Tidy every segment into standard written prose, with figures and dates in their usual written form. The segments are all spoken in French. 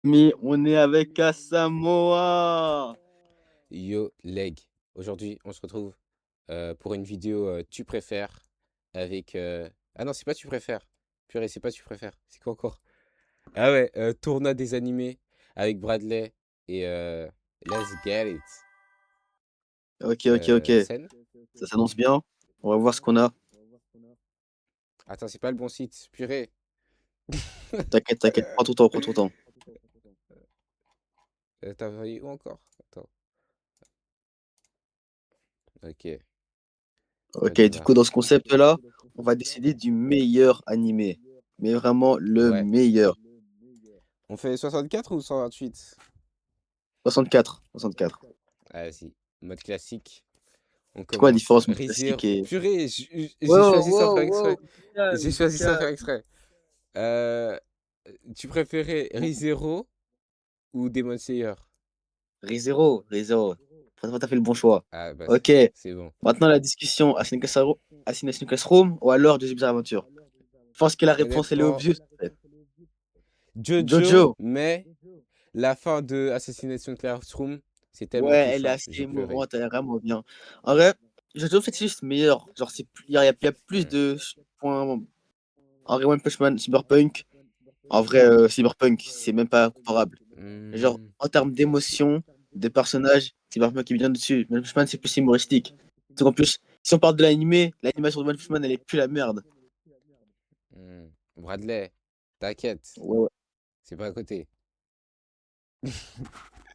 Mais on est avec Asamoah. Yo, leg. Aujourd'hui, on se retrouve pour une vidéo Tu préfères avec... Ah non, c'est pas Tu préfères. Purée, c'est pas Tu préfères. C'est quoi encore? Ah ouais, tournoi des animés avec Bradley et Let's Get It. Ok. Scène? Ça s'annonce bien. On va voir ce qu'on a. Attends, c'est pas le bon site. Purée. T'inquiète. Prends ton temps. T'as envoyé où encore? Attends. Ok, on Ok, du coup, démarre. dans ce concept-là, on va décider du meilleur animé. Mais vraiment le Ouais. meilleur. On fait 64 ou 128? 64. Vas-y, mode classique. On C'est quoi la commence. différence entre classique ReZero. et... Purée, j'ai Wow, choisi sans wow, faire wow. exprès. J'ai Calme, choisi sans faire calme. exprès. Euh, Tu préférais ReZero ou Demon Slayer? ReZero. Franchement, t'as fait le bon choix. Ah bah Ok, c'est bon. maintenant la discussion. Assassination Classroom ou alors Jojo's Bizarre Adventure? Je pense que la réponse, elle est Honnêtement, obvious, en fait. Jojo, Jojo. mais la fin de Assassination Classroom, c'est tellement Ouais, elle est touchant. assez J'ai pleuré. émouvante, elle est vraiment bien. En vrai, Jojo, en fait, c'est juste meilleur. Genre, il y a plus Hmm. de points. En vrai, One Punch Man, Cyberpunk. En vrai, Cyberpunk, c'est même pas comparable. Genre, Hmm. en termes d'émotion, de personnages, Cyberpunk est bien dessus. One Punch Man, c'est plus humoristique. Donc, en plus, si on parle de l'animé, l'animation de One Punch Man, elle est plus la merde. Hmm. Bradley, t'inquiète, Ouais. c'est pas à côté.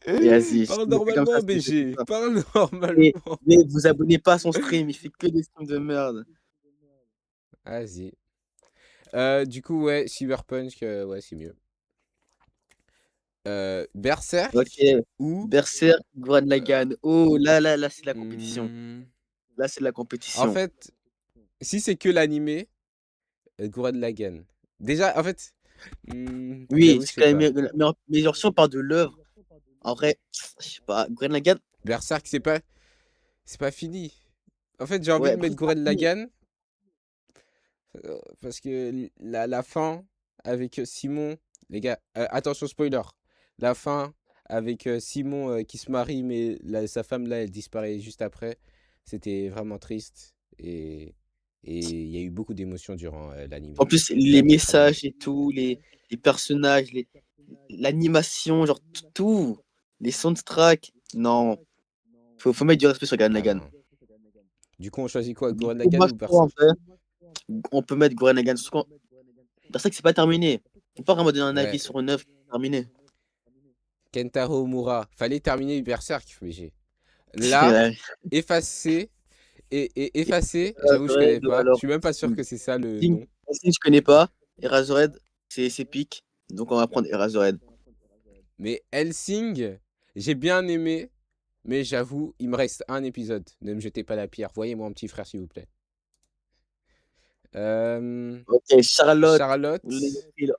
Et vas-y, Parle c'est comme ça, normalement, c'est comme BG. ça. Parle Et, normalement. mais vous abonnez pas à son stream, il fait que des streams de merde. Vas-y. Du coup, ouais, Cyberpunk, ouais, c'est mieux. Ok. Berserk ou Berserk, Gurren euh, Lagann. Oh là, c'est la compétition. hmm, Là, c'est la en compétition. fait, si c'est que l'animé, Gurren Lagann. Déjà, en fait, Oui, j'avoue, je c'est sais quand même pas. mieux. Mais genre, si on parle de l'œuvre, en vrai, je sais pas, Gurren Lagann, Berserk, c'est pas fini. En fait, j'ai envie ouais, de après, mettre c'est pas Gurren fini. Lagann parce que la fin avec Simon, les gars, attention spoiler. La fin avec Simon qui se marie, mais sa femme là, elle disparaît juste après. C'était vraiment triste et il y a eu beaucoup d'émotions durant En l'animé. plus, les Même pour pas mal. messages et tout, les personnages, l'animation, genre tout, les soundtracks. Non, faut mettre du respect sur Gurren Ah Lagann. non. Du coup, on choisit quoi, Donc, Gurren pour Lagann moi, ou je trouve, en Berserk? vrai, on peut mettre Gurren Lagann. C'est que c'est pas terminé. On peut pas vraiment donner un avis Ouais, sur une œuvre terminée. Kentaro Omura. Fallait terminer Berserk, BG. Là, Ouais. effacer effacer, j'avoue, je connais Razorhead ou pas. Je alors suis même pas sûr que c'est ça le Sting. nom. Sting, je connais pas. Et Razorhead, c'est pique. Donc on va prendre Razorhead. Mais Helsing, j'ai bien aimé, mais j'avoue, il me reste un épisode. Ne me jetez pas la pierre. Voyez-moi un petit frère, s'il vous plaît. Euh, Ok, Charlotte. Charlotte.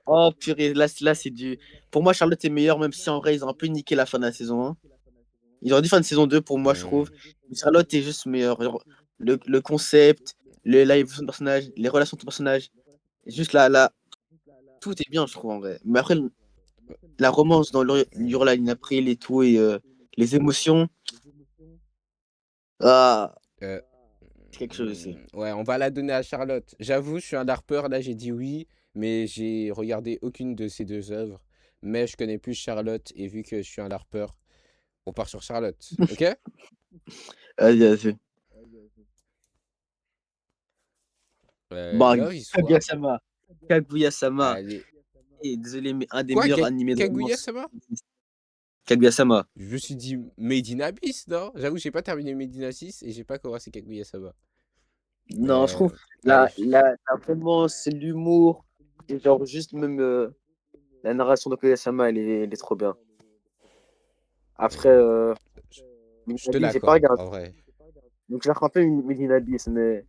Oh purée, là c'est du. Pour moi, Charlotte est meilleure, même si en vrai, ils ont un peu niqué la fin de la saison 1. Ils auraient dû faire une saison 2 pour moi, je trouve. Hmm, Mais Charlotte est juste meilleure. Genre, le concept, l'évolution de personnage, les relations de personnage. Juste là, tout est bien, je trouve en vrai. Mais après, la romance dans hmm, Your Line April et tout, et les émotions, ah, euh, c'est quelque chose aussi. ouais, on va la donner à Charlotte. J'avoue, je suis un larpeur. Là, j'ai dit oui, mais j'ai regardé aucune de ces deux œuvres. Mais je connais plus Charlotte, et vu que je suis un larpeur, on part sur Charlotte. Ok? Vas-y. Bah, Love is War. Kaguya-sama. Kaguya-sama. Allez. Et désolé, mais un des Quoi, meilleurs animés de romance. Kaguya-sama? Kaguya-sama. Je me suis dit Made in Abyss, non? J'avoue, j'ai pas terminé Made in Abyss et j'ai pas commencé Kaguya-sama. Non, je trouve Allez, la romance, l'humour, et genre juste même la narration de Kaguya-sama, elle est trop bien. Après, euh, je je te Medina j'ai pas l'accorde, regardé. en vrai. Donc je la ferai un peu une Medina Abyss, mais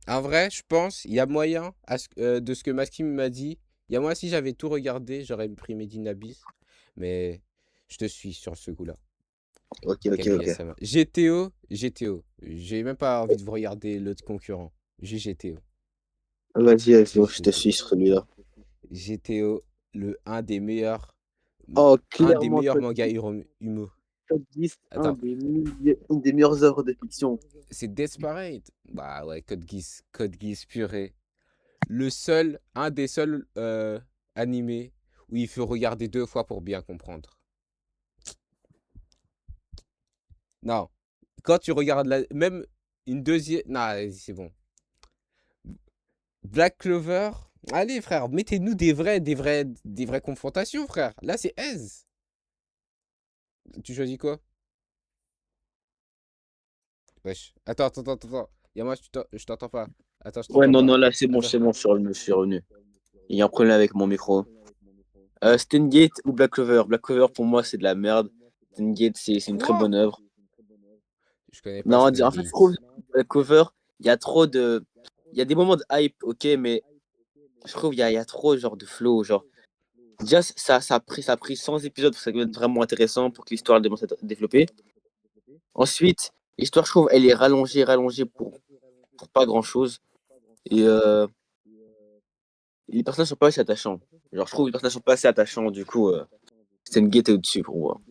En vrai, je pense, il y a moyen, de ce que Maskim m'a dit, il y a moyen, si j'avais tout regardé, j'aurais pris Made in Abyss. Mais je te suis sur ce coup-là. ok. Kaguya-sama. GTO. J'ai même pas envie de vous regarder l'autre concurrent. J'ai GTO. Vas-y, Je te je te suis. suis sur celui-là. GTO. un des meilleurs, Oh, un des clairement, meilleurs mangas humo. Code 10, Attends, une des meilleures œuvres de fiction. c'est Desperate. Bah ouais, Code Geass purée. Un des seuls animés où il faut regarder 2 fois pour bien comprendre. Non, quand tu regardes même une deuxième, non, c'est bon. Black Clover. Allez frère, mettez-nous des vraies confrontations frère. Là c'est aise. Tu choisis quoi? Wesh. Attends. Y'a moi, je t'entends pas. Attends, je Ouais, t'entends non, pas. non, là, Attends. je suis revenu. Il y a un problème avec mon micro. Steingate ou Black Clover? Black Clover, pour moi, c'est de la merde. Steingate, c'est une très Quoi? bonne œuvre. Je connais pas Non, en fait, je trouve Steingate. Black Clover, il y a trop de. Il y a des moments de hype, ok, mais je trouve il y a trop genre de flow. Genre, déjà, ça a pris 100 épisodes pour que ça devienne vraiment intéressant, pour que l'histoire commence à être développée. Ensuite, l'histoire, je trouve, elle est rallongée pour pas grand-chose. Et les personnages sont pas assez attachants. Genre, je trouve que les personnages sont pas assez attachants, du coup, Steingate est au-dessus pour moi.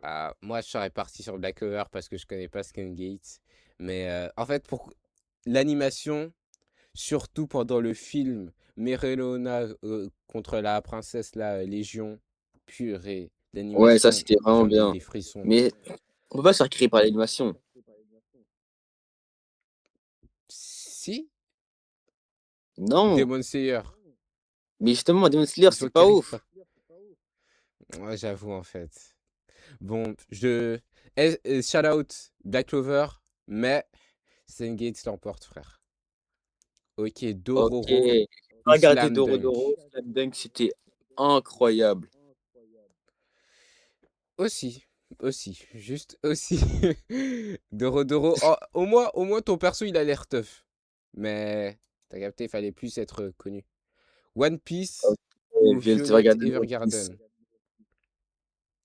Ah, moi, je serais parti sur Black Clover parce que je connais pas Steingate. Mais en fait, pour l'animation, surtout pendant le film Merelona contre la princesse la Légion, purée, Ouais, ça, l'animation, c'était vraiment j'en ai eu bien. des frissons. Mais on peut pas se faire créer par l'animation. Si, Non. Demon Slayer, Mais justement, Demon Slayer, ils c'est sont pas créés ouf. par... Ouais, j'avoue en fait. Bon, shout out Black Clover, mais Steingate l'emporte, frère. Ok, Ok. Dororo ou Regardez Slam Doro Dunk. Doro. Slam Dunk, c'était incroyable. Aussi, juste aussi. Doro. Oh, au moins ton perso il a l'air tough. Mais t'as capté, il fallait plus être connu. One Ok. Piece ou Violet Violet Evergarden, One Piece. Evergarden.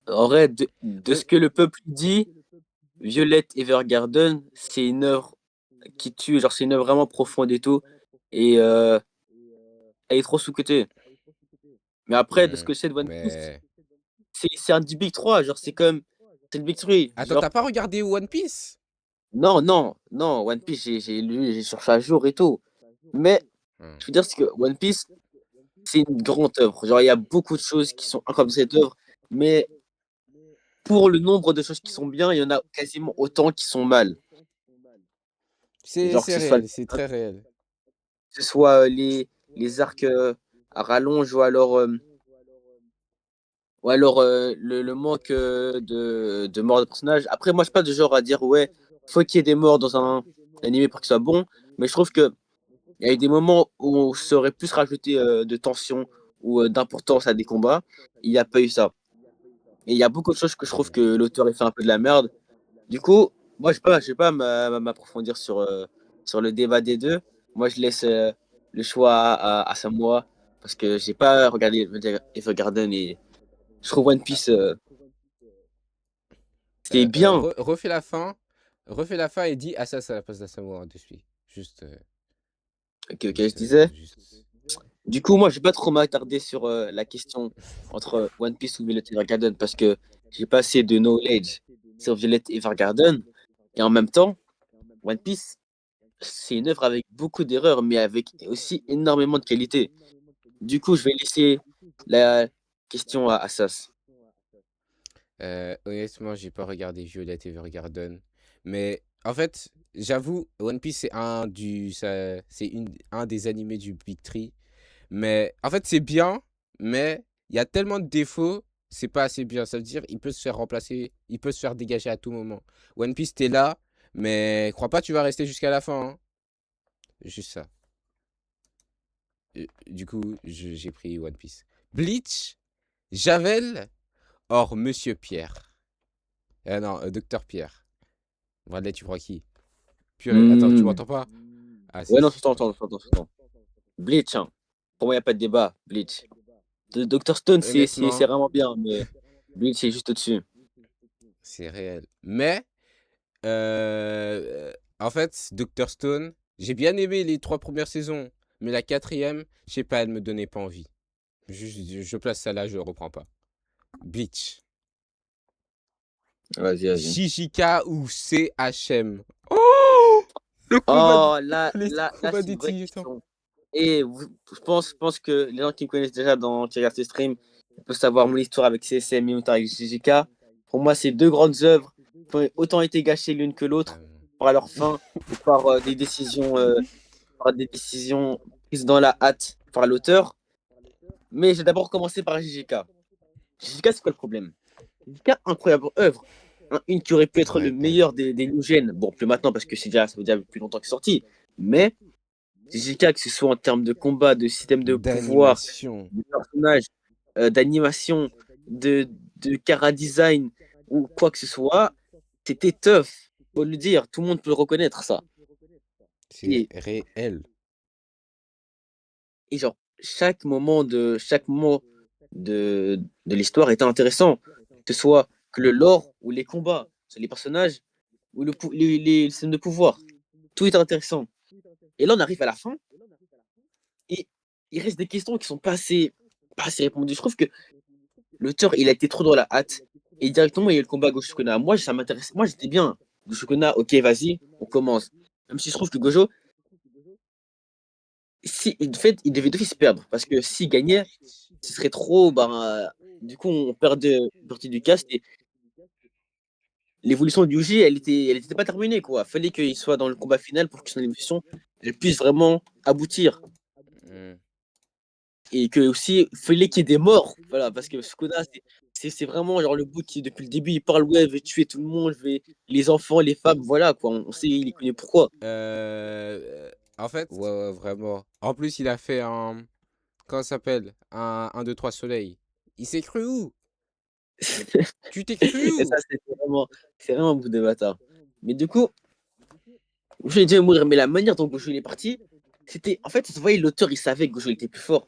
En vrai, de Euh, ce que le peuple dit, Violet Evergarden, c'est une œuvre qui tue. Genre, c'est une œuvre vraiment profonde et tout. Et elle est trop sous-cotée. Mais après, de ce que je sais de One Piece, mais c'est un du Big 3. Genre, c'est comme. C'est le Big 3. attends, Genre, t'as pas regardé One Piece? non. One Piece, j'ai lu, j'ai cherché à jour et tout. Mais, Hmm, je veux dire, c'est que One Piece, c'est une grande œuvre. Genre, il y a beaucoup de choses qui sont incroyables dans cette œuvre. Mais pour le nombre de choses qui sont bien, il y en a quasiment autant qui sont mal. C'est Genre, que c'est ce soit, réel, c'est très réel. les arcs à rallonge ou alors le manque de mort de personnages. Après, moi, je suis pas du genre à dire, ouais, faut qu'il y ait des morts dans un animé pour que ce soit bon. Mais je trouve que il y a eu des moments où on saurait plus rajouter de tension ou d'importance à des combats. Il n'y a pas eu ça. Et il y a beaucoup de choses que je trouve Hmm. que l'auteur a fait un peu de la merde. Du coup, moi, je vais pas m'approfondir sur le débat des deux. Moi, je laisse le choix à Samoa parce que j'ai pas regardé Evergarden et je trouve One Piece, c'est bien. Refais la fin et dis Assas à la place d'Asamoah dessus. Juste, Ok, je disais. Du coup, moi, je vais pas trop m'attarder sur la question entre One Piece ou Violet Evergarden parce que j'ai pas assez de knowledge sur Violet Evergarden. Et en même temps, One Piece, c'est une œuvre avec beaucoup d'erreurs, mais avec aussi énormément de qualité. Du coup, je vais laisser la question à Assas. Honnêtement, j'ai pas regardé Violet Evergarden. Mais en fait, j'avoue, One Piece, c'est un des animés du Big Three. Mais en fait, c'est bien, mais il y a tellement de défauts, c'est pas assez bien. Ça veut dire il peut se faire remplacer, il peut se faire dégager à tout moment. One Piece, t'es là, mais crois pas, tu vas rester jusqu'à la fin, hein. Juste ça. Du coup, j'ai pris One Piece. Bleach, Javel, or Monsieur Pierre. Non, Docteur Pierre. Bradley, tu crois qui? Purée, attends, tu Hmm. m'entends pas? Ah, Ouais, non, si. je t'entends. Bleach, hein. Pour moi, il n'y a pas de débat. Bleach. Dr. Stone, c'est Honnêtement, vraiment bien, mais Bleach, c'est juste au-dessus. c'est réel. Mais, en fait, Doctor Stone, j'ai bien aimé les 3 premières saisons, mais la quatrième, je sais pas, elle me donnait pas envie. Je place ça là, je reprends pas. Bleach. Vas-y, vas-y. JJK ou CHM? Oh! Le combat, Oh, là, les là, là, combats c'est des une vraie titans. question. Et je pense que les gens qui me connaissent déjà qui regardent ces streams, ils peuvent savoir mon histoire avec CSM et avec JJK. Pour moi, c'est deux grandes œuvres qui ont autant été gâchées l'une que l'autre Euh, par leur fin ou par des décisions prises dans la hâte par l'auteur. Mais j'ai d'abord commencé par JJK. JJK, c'est quoi le problème? JJK, incroyable œuvre. Une qui aurait pu être le Ouais, meilleur des new gen. Bon, plus maintenant parce que ça fait déjà plus longtemps qu'il est sorti. Mais JJK, que ce soit en termes de combat, de système de pouvoir, d'animation. de personnages, d'animation, de cara design ou quoi que ce soit, c'était tough. Faut le dire, tout le monde peut le reconnaître ça. C'est Et, réel. et genre, chaque moment de l'histoire était intéressant. Que ce soit que le lore ou les combats, sur les personnages ou les systèmes de pouvoir. Tout est intéressant. Et là, on arrive à la fin et il reste des questions qui sont pas assez répondues. Je trouve que l'auteur, il a été trop dans la hâte. Et directement, il y a eu le combat Gojo-Sukuna. Moi, ça m'intéresse. Moi, j'étais bien. Gojo-Sukuna, ok, vas-y, on commence. Même si je trouve que Gojo, si, en fait, il devait d'office perdre. Parce que s'il gagnait, ce serait trop. Du coup, on perdait une partie du cast. Et l'évolution de Yuji, elle était pas terminée, quoi. Fallait qu'il soit dans le combat final pour que son évolution, elle puisse vraiment aboutir. Hmm. Et que aussi, fallait qu'il y ait des morts. Voilà, parce que Sukuna, c'est vraiment genre le bout qui, depuis le début, il parle, ouais, je vais tuer tout le monde, les enfants, les femmes, voilà, quoi. On sait, il est connu pourquoi. En fait, ouais, ouais, vraiment. En plus, il a fait un. Comment ça s'appelle? Un 2 3 soleil. Il s'est cru où? Tu t'es cru Et ça, où? c'est vraiment un bout de bâtard. Mais du coup, Gojo est déjà mourir, mais la manière dont Gojo il est parti, c'était. En fait, vous voyez, l'auteur, il savait que Gojo était plus fort.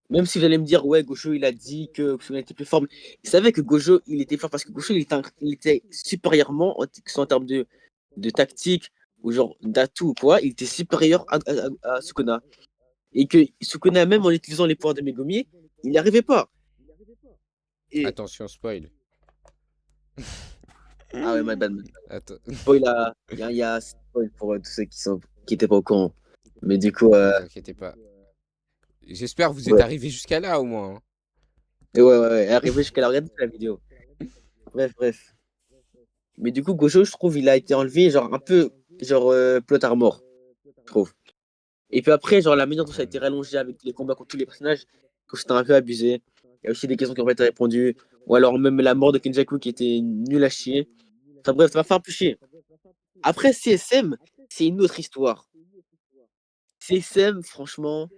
Même si vous allez me dire, ouais, Gojo, il a dit que Gojo était plus fort, mais il savait que Gojo, il était fort parce que Gojo, il était supérieurement, que ce soit en termes de tactique ou genre d'atout ou quoi, il était supérieur à Sukuna. Et que Sukuna, même en utilisant les pouvoirs de Megumi, il n'y arrivait pas. Et. Attention, spoil. Ah ouais, my bad, my bad. Attends, Spoil, il y a spoil pour tous ceux qui étaient pas au courant. Mais du coup, vous inquiétez pas. J'espère que vous êtes ouais. arrivé jusqu'à là au moins, hein. Et ouais, ouais, ouais, arrivé jusqu'à la regarder la vidéo. Bref, bref. Mais du coup, Gojo, je trouve, il a été enlevé, genre, un peu, genre, plot armor, je trouve. Et puis après, genre, la manière dont ça a été Hmm. rallongé avec les combats contre tous les personnages, je trouve que c'était un peu abusé. Il y a aussi des questions qui n'ont pas été répondues. Ou alors même la mort de Kenjaku qui était nulle à chier. Enfin bref, ça m'a fait un peu chier. Après, CSM, c'est une autre histoire. CSM, franchement,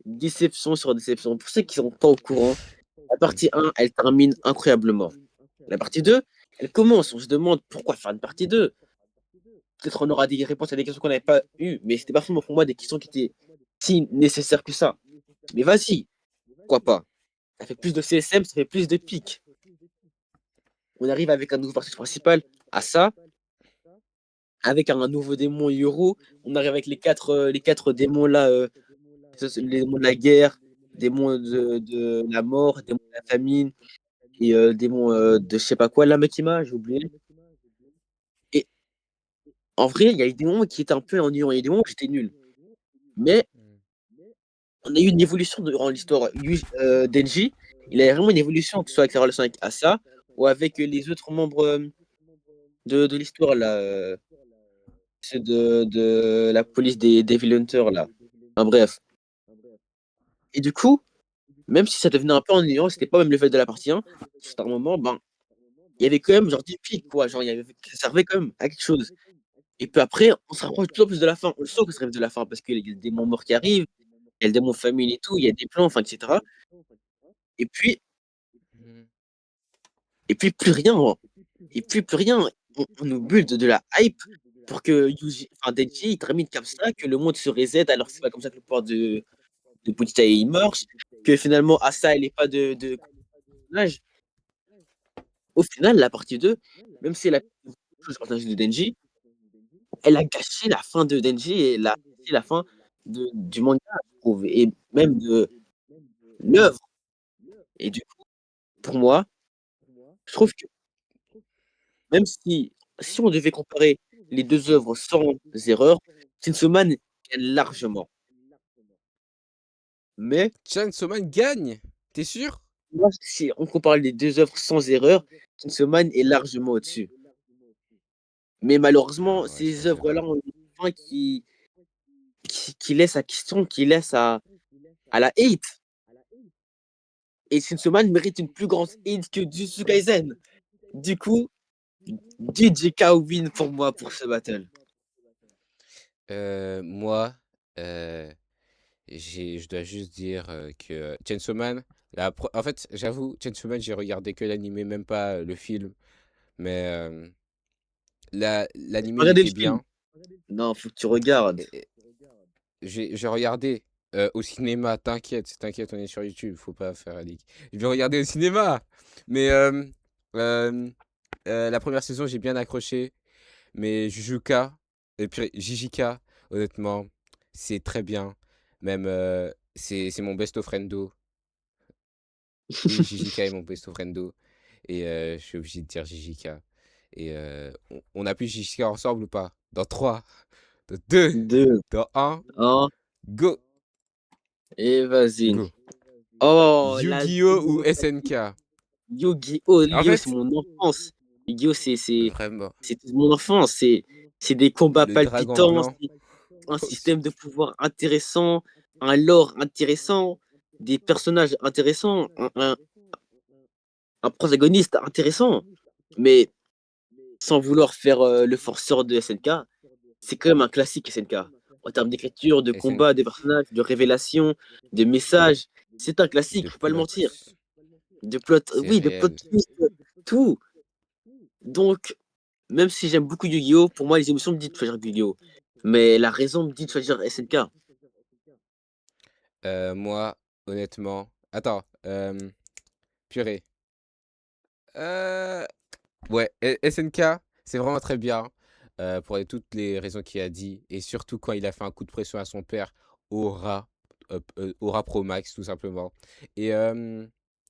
déception sur déception. Pour ceux qui sont pas au courant, la partie 1, elle termine incroyablement. La partie 2, elle commence. On se demande pourquoi faire une partie 2. Peut-être on aura des réponses à des questions qu'on n'avait pas eues, mais c'était pas forcément pour moi des questions qui étaient si nécessaires que ça. Mais vas-y, pourquoi pas? Ça fait plus de CSM, ça fait plus de pics. On arrive avec un nouveau personnage principal, à ça, avec un nouveau démon Yoro. On arrive avec les quatre démons là, les démons de la guerre, démons de la mort, démons de la famine, et démons de je sais pas quoi, la Makima, j'ai oublié. Et en vrai, il y a eu des moments qui étaient un peu ennuyants, il y a des moments où j'étais nul. Mais on a eu une évolution durant l'histoire. Denji, il a vraiment une évolution, que ce soit avec sa relation avec Asa ou avec les autres membres de l'histoire, là. C'est de la police des Devil Hunters, là. Enfin, bref. Et du coup, même si ça devenait un peu ennuyant, c'était pas même le fait de la partie 1, juste un moment, ben, il y avait quand même genre des pics, quoi. Genre, ça servait quand même à quelque chose. Et puis après, on se rapproche de plus en plus de la fin. On le sent que ça arrive de la fin parce qu'il y a des démons morts qui arrivent, il y a le démon famine et tout, il y a des plans, enfin, etc. Et puis, Hmm. et puis plus rien, hein. Et puis plus rien. On nous bulle de la hype pour que Denji il termine comme ça, que le monde se reset, alors que c'est pas comme ça que le pouvoir de Ponyta il marche, que finalement Asa elle est pas de personnage. Au final, la partie 2, même si elle a chose le personnage de Denji, elle a gâché la fin de Denji et elle a gâché la fin du manga, je trouve, et même de l'œuvre. Et du coup, pour moi, je trouve que même si on devait comparer les 2 œuvres sans erreur, Chainsaw Man gagne largement. Mais Chainsaw Man gagne? T'es sûr? moi, si on compare les 2 œuvres sans erreur, Chainsaw Man est largement au-dessus. Mais malheureusement, Ah ouais, ces sans œuvres-là erreur. ont une fin qui laisse à question, qui laisse à la hate. Et Chainsaw Man mérite une plus grande hate que Jujutsu Kaisen. Du coup, JJK win pour moi pour ce battle. Moi, heu, je dois juste dire, que Chainsaw Man, en fait, j'avoue, Chainsaw Man, j'ai regardé que l'animé, même pas, le film, mais l'animé, il Regardez le était film. bien. Non, faut que tu regardes. Et j'ai regardé, au cinéma, t'inquiète, t'inquiète, on est sur YouTube, faut pas faire la leak. Je vais regarder au cinéma! Mais la première saison, j'ai bien accroché, mais Jujuka et puis JJK, honnêtement, c'est très bien. Même, c'est mon besto friendo. Oui, JJK est mon besto friendo et je suis obligé de dire JJK et on appuie JJK ensemble ou pas? Dans 3, dans 2, 2, dans 1, 1 go! et vas-y. Go! Oh, la Yu-Gi-Oh! Ou nostalgie. SNK? Yu-Gi-Oh! En Yu-Gi-Oh! C'est fait, mon enfance. Yu-Gi-Oh! vraiment, C'est toute mon enfance. C'est des combats le dragon palpitants, blanc c'est un aussi. système de pouvoir intéressant, un lore intéressant, des personnages intéressants, un protagoniste intéressant. Mais sans vouloir faire le forceur de SNK, c'est quand même un classique SNK. En termes d'écriture, de SN combat, de personnages, de révélation, de messages. C'est un classique, de faut pas le plot, mentir. De plot, c'est oui, de plot réel. twist, tout. Donc, même si j'aime beaucoup Yu-Gi-Oh! Pour moi, les émotions me disent de choisir Yu-Gi-Oh! Mais la raison me dit de choisir SNK. Moi, honnêtement, attends, purée. Heu, ouais, SNK, c'est vraiment très bien, pour toutes les raisons qu'il a dit et surtout quand il a fait un coup de pression à son père, Aura, Aura Pro Max tout simplement et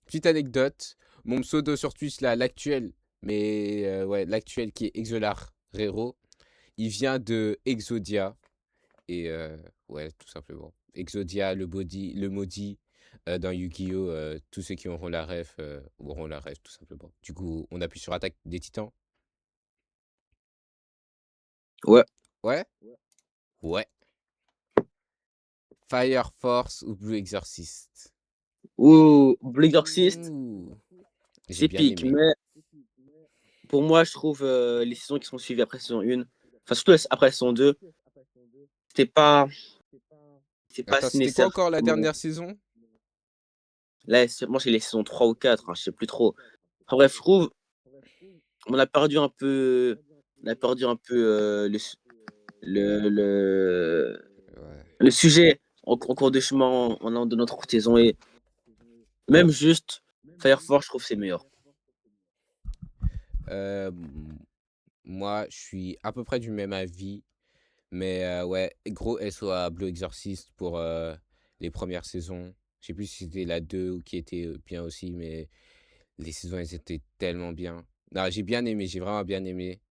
petite anecdote, mon pseudo sur Twitch là, l'actuel, mais ouais, l'actuel qui est Exolar Rero, il vient de Exodia et ouais, tout simplement. Exodia, le maudit, dans Yu-Gi-Oh! Tous ceux qui auront la ref, tout simplement. Du coup, on appuie sur Attaque des Titans? Ouais. Ouais? Ouais. Fire Force ou Blue Exorcist? Ou Blue Exorcist, Ouh! J'ai c'est bien pique. aimé. Mais pour moi, je trouve les saisons qui sont suivies après saison 1, enfin surtout après la saison 2, c'était pas, c'est pas Attends, si c'était quoi nécessaire. encore la dernière saison? Là, moi, c'est les saisons 3 ou 4, hein, je sais plus trop. Enfin bref, je trouve on a perdu un peu, le, le, Ouais. le sujet en cours de chemin de notre saison. Et même juste Fire Force, je trouve que c'est meilleur. M moi, je suis à peu près du même avis. Mais ouais, gros SO à Blue Exorcist pour les premières saisons. Je sais plus si c'était la 2 ou qui était bien aussi, mais les saisons, elles étaient tellement bien. Non, j'ai bien aimé, j'ai vraiment bien aimé.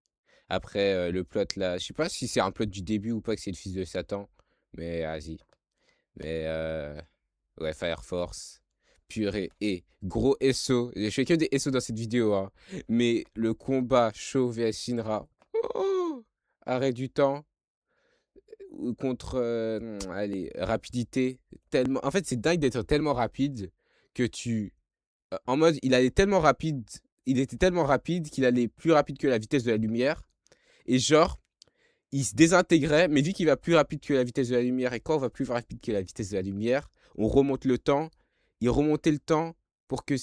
Après, le plot là, je sais pas si c'est un plot du début ou pas que c'est le fils de Satan, mais vas-y. Mais ouais, Fire Force, purée, et gros SO. Je fais que des SO dans cette vidéo, hein. Mais le combat Sho vs Shinra, oh, arrêt du temps ou contre, allez, rapidité, tellement en fait, c'est dingue d'être tellement rapide que en mode, il était tellement rapide qu'il allait plus rapide que la vitesse de la lumière et genre, il se désintégrait, mais vu qu'il va plus rapide que la vitesse de la lumière et quand on va plus rapide que la vitesse de la lumière, on remonte le temps. Il remontait le temps pour que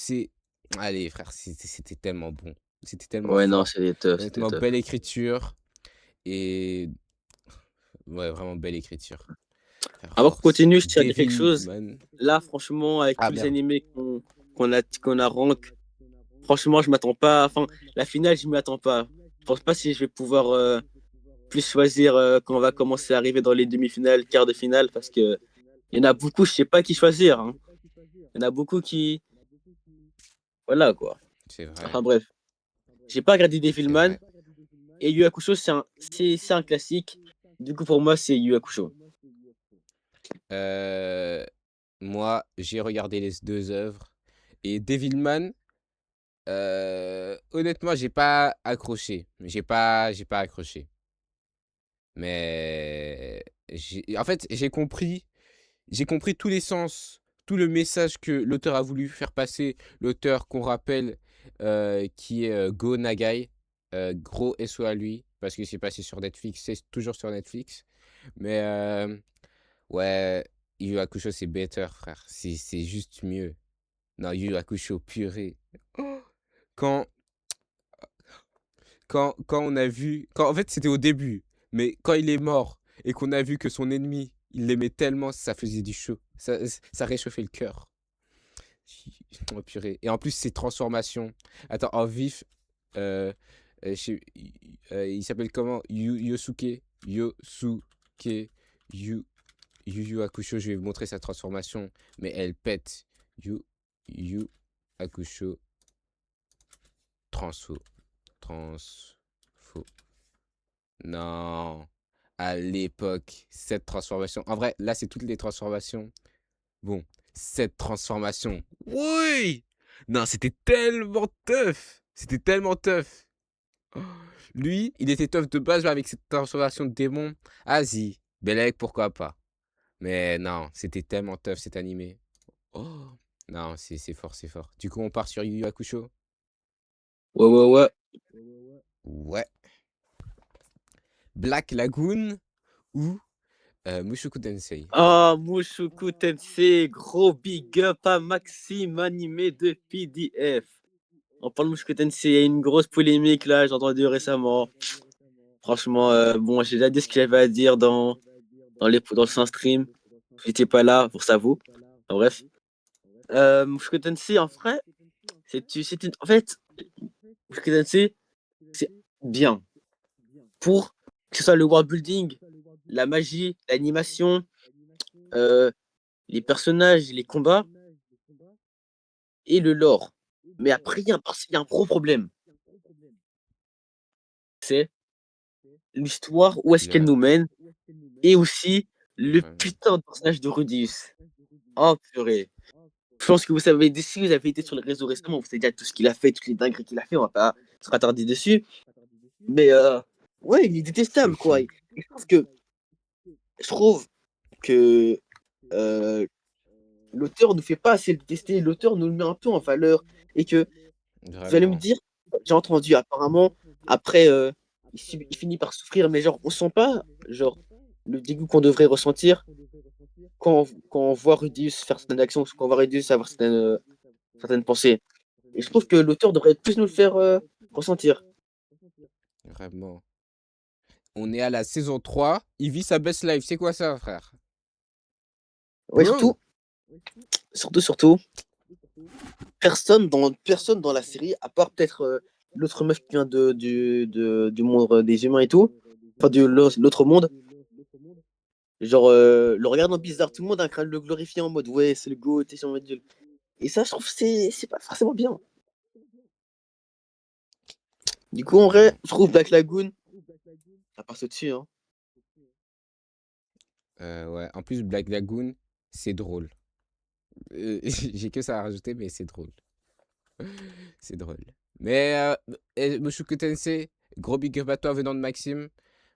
allez frère, c'était tellement bon. C'était tellement Ouais, non, fort. c'était tough, c'était Honnêtement, tough. belle écriture et ouais, vraiment belle écriture. Fire Avant qu'on Force. continue, je tiens à dire quelque Devil chose. Man. Là, franchement, avec Ah tous les merde. animés qu'on a rank, franchement, je m'attends pas. Enfin, la finale, je m'y attends pas. Je pense pas si je vais pouvoir plus choisir quand on va commencer à arriver dans les demi-finales, quarts de finale, parce que il y en a beaucoup, je sais pas qui choisir, hein. Il y en a beaucoup Voilà, quoi. C'est vrai, Enfin bref, j'ai pas regardé c'est Devilman vrai. et Yu Hakusho, c'est un classique. Du coup, pour moi, c'est Yu Hakusho. Euh, Moi, j'ai regardé les deux œuvres. Et Devilman, honnêtement, j'ai pas accroché. J'ai pas accroché. Mais en fait, j'ai compris tous les sens, tout le message que l'auteur a voulu faire passer. L'auteur qu'on rappelle, qui est Go Nagai. Gros SO à lui, parce que c'est passé sur Netflix, c'est toujours sur Netflix. Mais ouais, Yu Yu Hakusho, c'est better, frère. C'est juste mieux. Non, Yu Yu Hakusho, purée. Oh, Quand, quand on a vu. En fait, c'était au début. Mais quand il est mort et qu'on a vu que son ennemi, il l'aimait tellement, ça faisait du chaud. Ça réchauffait le cœur. Oh, purée. Et en plus, ses transformations. Attends, en vif. euh, il s'appelle comment? Yosuke. Yosuke. Yu Yu Hakusho. Je vais vous montrer sa transformation. Mais elle pète. Yu Hakusho. Transfo. Transfo. Non. À l'époque, cette transformation. En vrai, là, c'est toutes les transformations. Bon, cette transformation. Oui! Non, c'était tellement tough. C'était tellement tough. Oh, lui, il était tough de base, mais avec cette transformation de démon. Vas-y, Belek, pourquoi pas. Mais non, c'était tellement tough cet animé. Oh, non, c'est fort, c'est fort. Du coup, on part sur Yu Yu Hakusho. Ouais, ouais, ouais. Ouais. Black Lagoon ou Mushoku Tensei. Ah, Mushoku Tensei, gros big up à Maxime, animé de PDF. On parle de Mushoku Tensei, il y a une grosse polémique là, j'ai entendu récemment. Franchement, bon, j'ai déjà dit ce qu'il avait à dire dans le Saint Stream. J'étais pas là, pour ça vous. Enfin, bref. Mushoku Tensei, en vrai, en fait, Mushoku Tensei, c'est bien. Pour que ce soit le world building, la magie, l'animation, euh, les personnages, les combats et le lore. Mais après, il y a un gros problème. C'est l'histoire, où est-ce qu'elle Le... nous mène, et aussi le Vraiment. putain de personnage de Rudius. Oh purée. Je pense que vous savez, si vous avez été sur les réseaux récemment, vous savez déjà tout ce qu'il a fait, toutes les dingueries qu'il a fait, on va pas se rattarder dessus. Mais ouais, il est détestable, quoi. Suffit. Et je trouve que euh, l'auteur ne fait pas assez le détester, l'auteur nous le met un peu en valeur. Et que vous allez me Vraiment. dire, j'ai entendu apparemment, après, il finit par souffrir, mais genre, on sent pas, genre, le dégoût qu'on devrait ressentir quand on voit Rudius faire certaines actions, quand on voit Rudius avoir certaines pensées. Et je trouve que l'auteur devrait plus nous le faire ressentir. Vraiment. On est à la saison 3. Il vit sa best life. C'est quoi ça, frère? Ouais, Bro! surtout, personne dans la série, à part peut-être l'autre meuf qui vient du monde des humains et tout, enfin de l'autre monde, genre le regardant bizarre, tout le monde a le glorifier en mode ouais, c'est le go, t'es sur Dieu. Et ça, je trouve c'est pas forcément bien. Du coup, en vrai, Vraiment. je trouve Black Lagoon, ça passe au-dessus, hein. Ouais. En plus, Black Lagoon, c'est drôle. J'ai que ça à rajouter, mais c'est drôle. C'est drôle. Mais Mushoku Tensei, gros big up à toi venant de Maxime.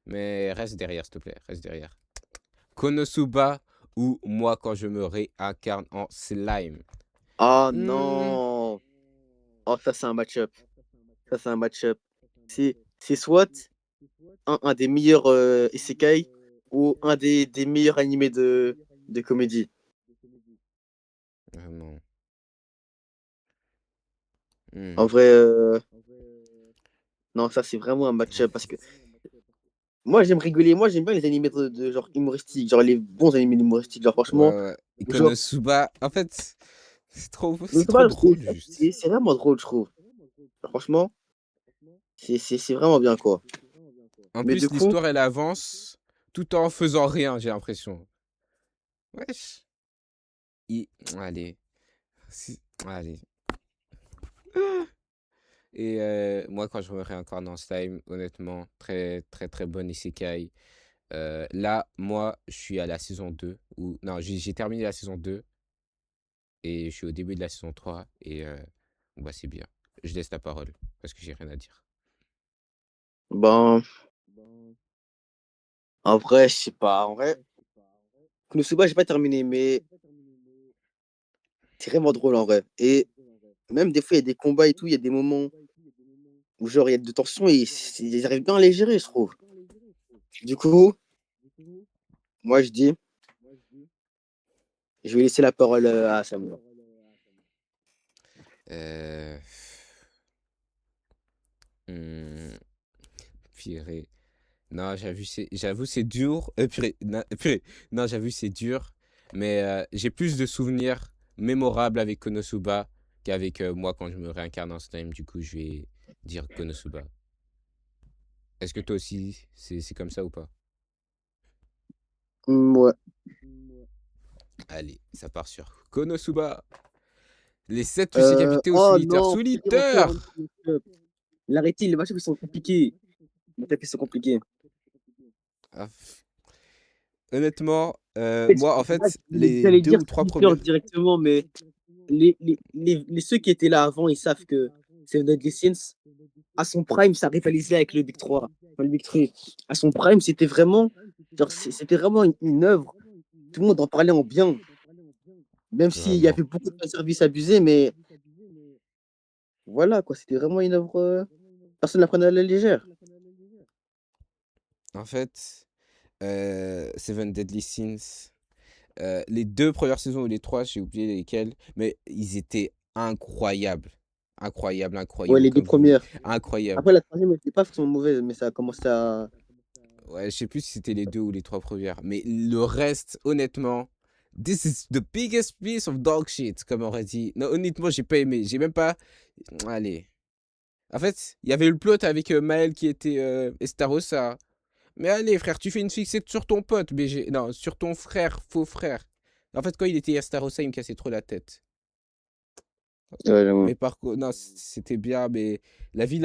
Mais reste derrière, s'il te plaît. Reste derrière. Konosuba ou moi quand je me réincarne en slime. Ah Hmm, non! Oh, ça, c'est un match-up. Ça, c'est un match-up. C'est soit un des meilleurs isekai ou un des meilleurs animés de comédie. Vraiment. En Hmm. vrai, non, ça, c'est vraiment un match-up parce que moi, j'aime rigoler. Moi, j'aime bien les animés de genre humoristiques, genre les bons animés humoristiques. Genre, Ouais, franchement, ouais. Et genre, Konosuba, en fait, c'est c'est trop pas drôle, juste. c'est vraiment drôle, je trouve. Franchement, c'est vraiment bien, quoi. En Mais plus, du coup, l'histoire, elle avance tout en faisant rien, j'ai l'impression. Wesh. Allez. Allez. Et moi, quand je me réincarne en slime, honnêtement, très, très, très bon isekai. Là, moi, je suis à la saison 2 ou non, j'ai terminé la saison 2 et je suis au début de la saison 3 et bah, c'est bien. Je laisse la parole parce que j'ai rien à dire. Ben, en vrai, je sais pas. En vrai, Konosuba, j'ai pas terminé, mais c'est vraiment drôle en vrai. Et même des fois, il y a des combats et tout, il y a des moments où genre il y a de tension et ils arrivent bien à les gérer, je trouve. Du coup, moi je dis, je vais laisser la parole à Samuel. Euh... hmm, purée. Non, j'avoue, c'est dur. Purée, purée. Non, j'avoue, c'est dur. Mais j'ai plus de souvenirs mémorables avec Konosuba qu'avec moi quand je me réincarne en slime. Du coup, je vais dire Konosuba. Est-ce que toi aussi, c'est comme ça ou pas? Ouais. Allez, ça part sur Konosuba. Les 7 capités au Oh solitaire. non, purée, encore une Solitaire! fois. L'arrêtez, les matchs ils sont compliqués. Les matchs ils sont compliqués. Ah, honnêtement, En fait, moi, en là, fait, les j'allais deux dire ou trois Twitter premières. directement, mais ceux qui étaient là avant, ils savent que Seven Deadly Sins, à son prime, ça rivalisait avec le Big 3, enfin, le Big 3. À son prime, c'était vraiment, genre, c'était vraiment une œuvre. Tout le monde en parlait en bien, même s'il y Vraiment. avait beaucoup de services abusés, mais voilà, quoi, c'était vraiment une œuvre. Personne ne la prenait à la légère. En fait, Seven Deadly Sins, les 2 premières saisons ou les 3, j'ai oublié lesquelles, mais ils étaient incroyables. Incroyables, Ouais, incroyables, les deux comme vous voulez. premières. Incroyables. Après, la troisième, elle n'était pas forcément mauvaise, mais ça a commencé à. Ouais, je sais plus si c'était les 2 ou les 3 premières, mais le reste, honnêtement, this is the biggest piece of dog shit, comme on aurait dit. Non, honnêtement, j'ai pas aimé. J'ai même pas. Allez. En fait, il y avait le plot avec Maël qui était Estarossa. Mais allez, frère, tu fais une fixette sur ton pote, BG. Non, sur ton frère, faux frère. En fait, quand il était Estarossa, il me cassait trop la tête. Ouais, j'avoue. Mais par contre, non, c'était bien, mais la vie,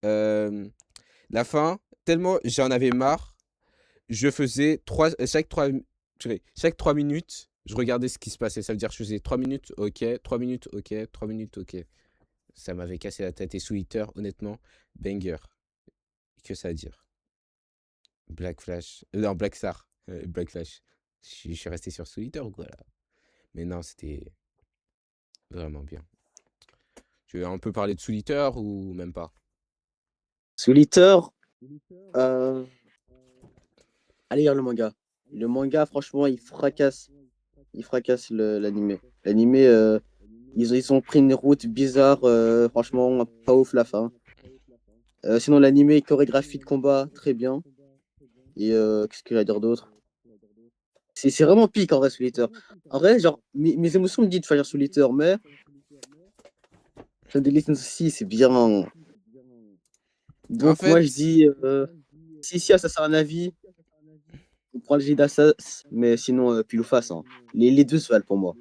euh, la fin, tellement j'en avais marre, je faisais chaque 3 minutes, je regardais ce qui se passait. Ça veut dire que je faisais 3 minutes, ok, 3 minutes, ok, 3 minutes, ok. Ça m'avait cassé la tête. Et sous Twitter, honnêtement, banger. Que ça à dire. Black Flash. Non, Black Star. Black Flash. Je suis resté sur Twitter ou quoi là? Mais non, c'était vraiment bien. Tu veux un peu parler de Solitaire ou même pas? Solitaire, euh, allez lire le manga. Le manga, franchement, il fracasse l'animé. L'animé, ils ont pris une route bizarre, franchement, pas ouf la fin. Sinon, l'animé, chorégraphie de combat, très bien. Et qu'est-ce qu'il y a à dire d'autre? C'est vraiment pique en vrai, Solitaire. En vrai, genre, mes émotions me disent de faire Solitaire, mais Seven Deadly Sins aussi, c'est bien. En Donc, moi, je fait, dis, si ça sert un avis, on prend le J d'Assas, mais sinon, pile ou face, hein. Les deux se valent pour moi.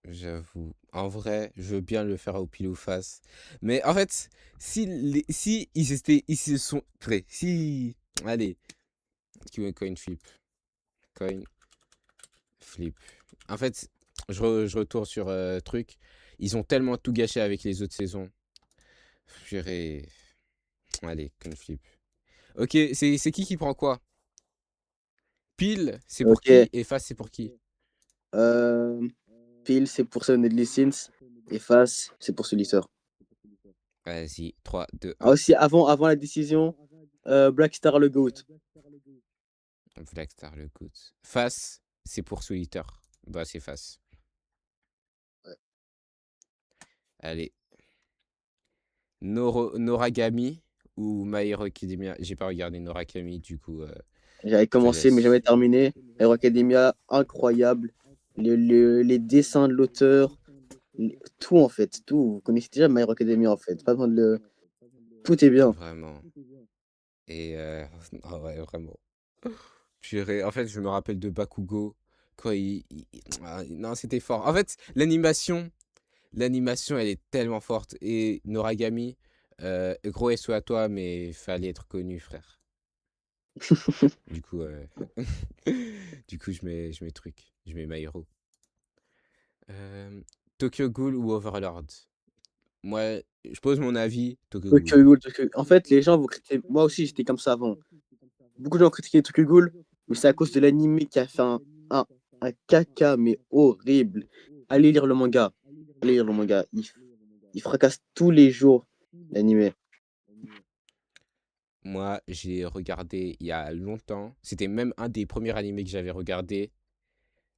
j'avoue, en vrai, je veux bien le faire au pile ou face. Mais en fait, si ils se sont prêts, si, allez, coin flip, coin flip. En fait, je retourne sur truc. Ils ont tellement tout gâché avec les autres saisons. J'irai, allez, coin flip. Ok, c'est qui prend quoi? Pile, c'est pour Ok. qui? Et face, c'est pour qui? Euh, pile, c'est pour Seven Deadly Sins. Et face, c'est pour Solitaire. Vas-y, 3, 2, Ah, 1. aussi, avant la décision, Black Star le GOAT. Black Star, le good. Face, c'est pour Solitaire. Bah, c'est face. Allez. Noragami ou My Hero Academia? J'ai pas regardé Noragami, du coup, J'avais je commencé, mais jamais laisse. terminé. Hero Academia, incroyable. Les dessins de l'auteur, tout en fait, tout. Vous connaissez déjà My Hero Academia en fait. Pas besoin de le. Tout est bien. Vraiment. Et ah ouais, vraiment. Purée. En fait, je me rappelle de Bakugo quand ah, non, c'était fort. En fait, l'animation. L'animation, elle est tellement forte. Et Noragami, gros SO à toi, mais fallait être connu, frère. Du coup, du coup, je mets truc. Je mets My Hero. Euh, Tokyo Ghoul ou Overlord? Moi, je pose mon avis, Tokyo Ghoul. Tokyo Ghoul, En fait, les gens vont critiquer. Moi aussi, j'étais comme ça avant. Beaucoup de gens ont critiqué Tokyo Ghoul, mais c'est à cause de l'anime qui a fait un, un caca, mais horrible. Allez lire le manga. Allez lire le manga. Il fracasse tous les jours l'anime. Moi, j'ai regardé il y a longtemps. C'était même un des premiers animés que j'avais regardé.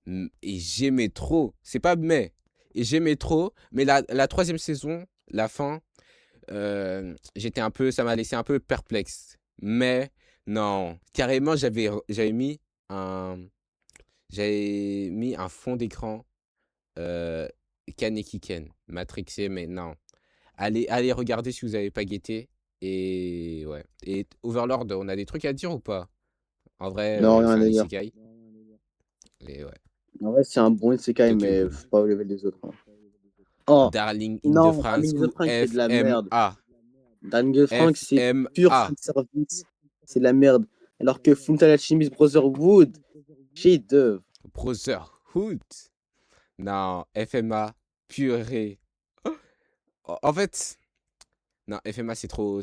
Et j'aimais trop. C'est pas mais. Et j'aimais trop. Mais la troisième saison, la fin, j'étais un peu, ça m'a laissé un peu perplexe. Mais non, carrément, un, j'avais mis un fond d'écran euh, Kaneki Ken, Matrixé, mais non. Allez regarder si vous n'avez pas guetté. Et ouais. Et Overlord, on a des trucs à dire ou pas? En vrai, Non, rien c'est un à dire. isekai. Et ouais. En vrai, c'est un bon isekai, Tokyo mais Ghoul. faut pas au level des autres, hein. Oh, Darling in the non, Darling Franxx in the ou Franxx, c'est de la merde. FMA. Darling in the Franxx, c'est pur FMA. fanservice. C'est de la merde. Alors que Fullmetal Alchemist Brotherhood, chef-d'œuvre. Brotherhood. Non, FMA. Purée. En fait, non, FMA, c'est trop.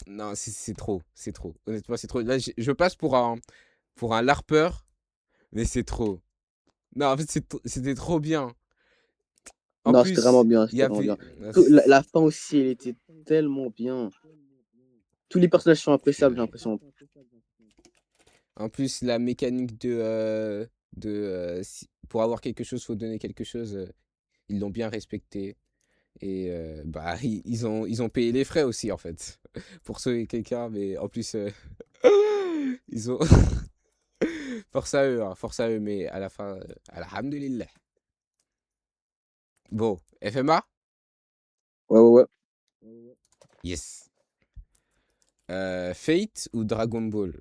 Non, c'est trop. C'est trop. Honnêtement, c'est trop. Là, je passe pour un larpeur, mais c'est trop. Non, en fait, c'était trop bien. En Non, c'était vraiment plus, bien, il y c'était vraiment bien. avait. La fin aussi, elle était tellement bien. Tous les personnages sont appréciables, j'ai Purée. l'impression. En plus, la mécanique pour avoir quelque chose, faut donner quelque chose. Ils l'ont bien respecté. Et bah, ils ont payé les frais aussi, en fait, pour sauver quelqu'un. Mais en plus, ils ont. Force à eux, hein, force à eux. Mais à la fin, alhamdulillah. Bon, FMA? Ouais, ouais, ouais. Yes. Fate ou Dragon Ball?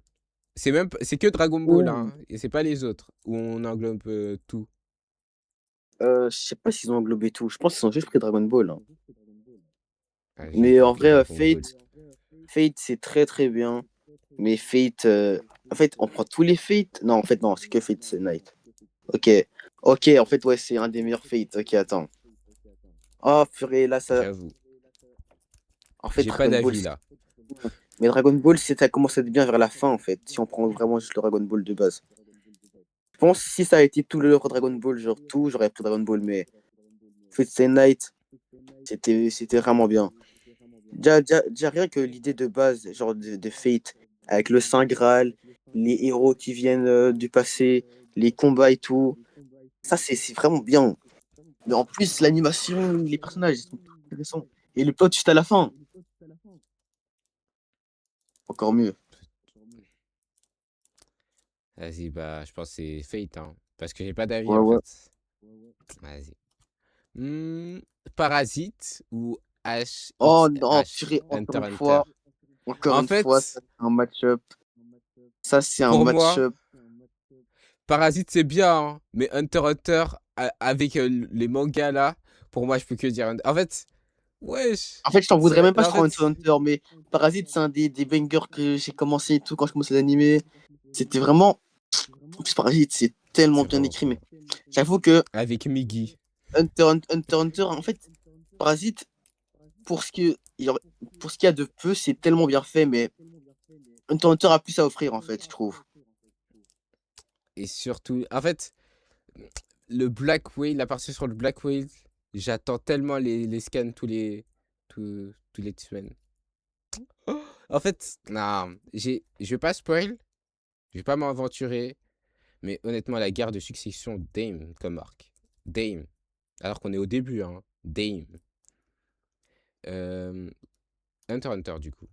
C'est que Dragon Ball, Ouh. hein, et c'est pas les autres, où on englobe tout. Je sais pas s'ils ont englobé tout. Je pense qu'ils ont juste pris Dragon Ball, hein. Ah, j'ai Mais en pris vrai, Dragon Ball. Fate, c'est très très bien. Mais Fate, en fait, on prend tous les Fate. Non, en fait, non, c'est que Fate, c'est Night. Ok, ok, en fait, ouais, c'est un des meilleurs Fate. Ok, attends. Oh, purée, là, ça. J'avoue. En fait, J'ai pas Dragon Ball, d'avis c'est là. bon. Mais Dragon Ball, ça commence à être bien vers la fin, en fait. Si on prend vraiment juste le Dragon Ball de base. Je pense que si ça a été tout le Dragon Ball, genre tout, j'aurais pris Dragon Ball. Mais Fate Stay Night, c'était vraiment bien. Déjà, rien que l'idée de base, genre de Fate, avec le Saint Graal, les héros qui viennent du passé, les combats et tout, ça c'est vraiment bien. Mais en plus, l'animation, les personnages, ils sont trop intéressants. Et le plot juste à la fin, encore mieux. Vas-y, bah, je pense que c'est Fate, hein. Parce que j'ai pas d'avis Ouais, en ouais. fait. Vas-y. Hmm, Parasite ou Oh non, HXH, purée, Hunter x Hunter. encore En une fois, fait, ça c'est un match-up. Ça c'est un pour moi, match-up. Parasite c'est bien, hein, mais Hunter x Hunter, avec les mangas là, pour moi, je peux que dire. En fait, wesh. En fait, je t'en voudrais même pas, je En crois, Hunter x fait, Hunter, mais Parasite, c'est un des bangers que j'ai commencé et tout quand je commençais l'animé. C'était vraiment. En plus, Parasite, c'est tellement c'est bien vraiment écrit, trop. mais j'avoue que Avec Miggy. Hunter x Hunter, en fait, Parasite, pour ce que, genre, pour ce qu'il y a de peu, c'est tellement bien fait, mais Hunter x Hunter a plus à offrir, en fait, je trouve. Et surtout, en fait, le Black Whale, la partie sur le Black Whale, j'attends tellement les scans tous les semaines. Oh, en fait, non, je vais pas spoil, je vais pas m'aventurer, mais honnêtement, la guerre de succession, Dame comme arc. Dame. Alors qu'on est au début, hein. Dame. Euh, Hunter x Hunter, du coup.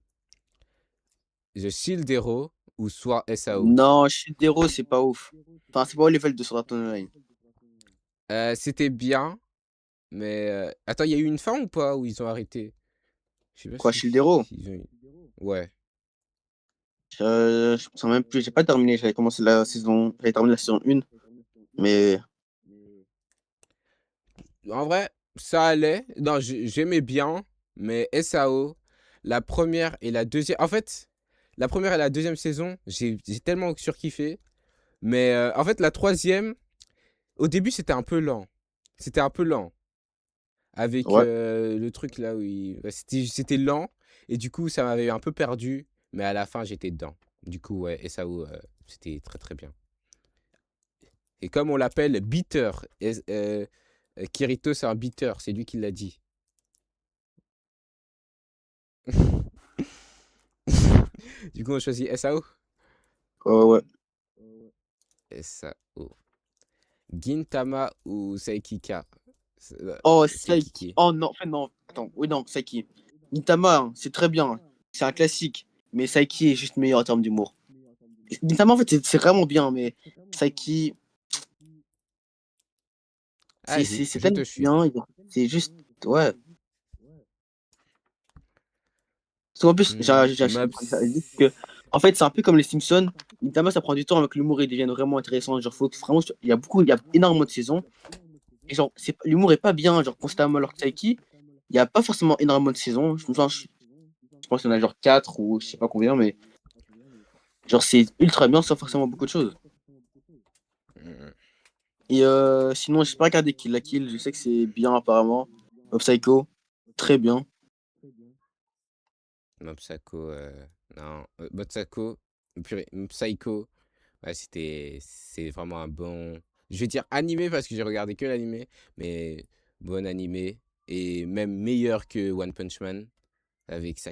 The Shield Hero ou soit SAO. Non, Shidero, c'est pas ouf. Enfin, c'est pas au level de Sword Art Online. C'était bien, mais. Attends, il y a eu une fin ou pas où ils ont arrêté? Je sais pas Quoi, si. Shildero? S'ils ont eu- Ouais. Je me sens même plus, j'ai pas terminé, j'avais commencé la saison, j'avais terminé la saison 1, mais En vrai. Ça allait. Non, j'aimais bien, mais SAO, la première et la deuxième. En fait, la première et la deuxième saison, j'ai tellement surkiffé. Mais en fait, la troisième, au début, c'était un peu lent. C'était un peu lent. Avec Ouais. le truc là où ouais, c'était lent. Et du coup, ça m'avait un peu perdu. Mais à la fin, j'étais dedans. Du coup, ouais, SAO, c'était très très bien. Et comme on l'appelle beater, Kirito, c'est un beater, c'est lui qui l'a dit. Du coup, on choisit SAO. Ouais. SAO. Gintama ou Saikika? Oh, Saiki. Saikiki. Oh non, enfin non. Attends, oui, non, Saiki. Gintama, hein, c'est très bien. C'est un classique. Mais Saiki est juste meilleur en termes d'humour. Gintama, en fait, c'est vraiment bien, mais Saiki, Vas-y, c'est je tellement te suis. bien. C'est juste. Ouais. Parce qu'en plus, j'ai dit Mops. que. En fait, c'est un peu comme les Simpsons. Gintama, ça prend du temps avec l'humour, il devient vraiment intéressant. Genre, faut que vraiment. Il y a énormément de saisons. Et genre, l'humour est pas bien, genre, constamment, alors que Saiki, il y a pas forcément énormément de saisons. Je pense qu'il y en a genre 4 ou je sais pas combien, mais genre c'est ultra bien sans forcément beaucoup de choses. Mm, Et sinon, j'ai pas regardé Kill la Kill, je sais que c'est bien apparemment. Mob Psycho, très bien. Mopsako, non. Mopsako, purée, Psycho, ouais, c'est vraiment un bon. Je vais dire animé parce que j'ai regardé que l'animé, mais bon animé. Et même meilleur que One Punch Man. Avec ça.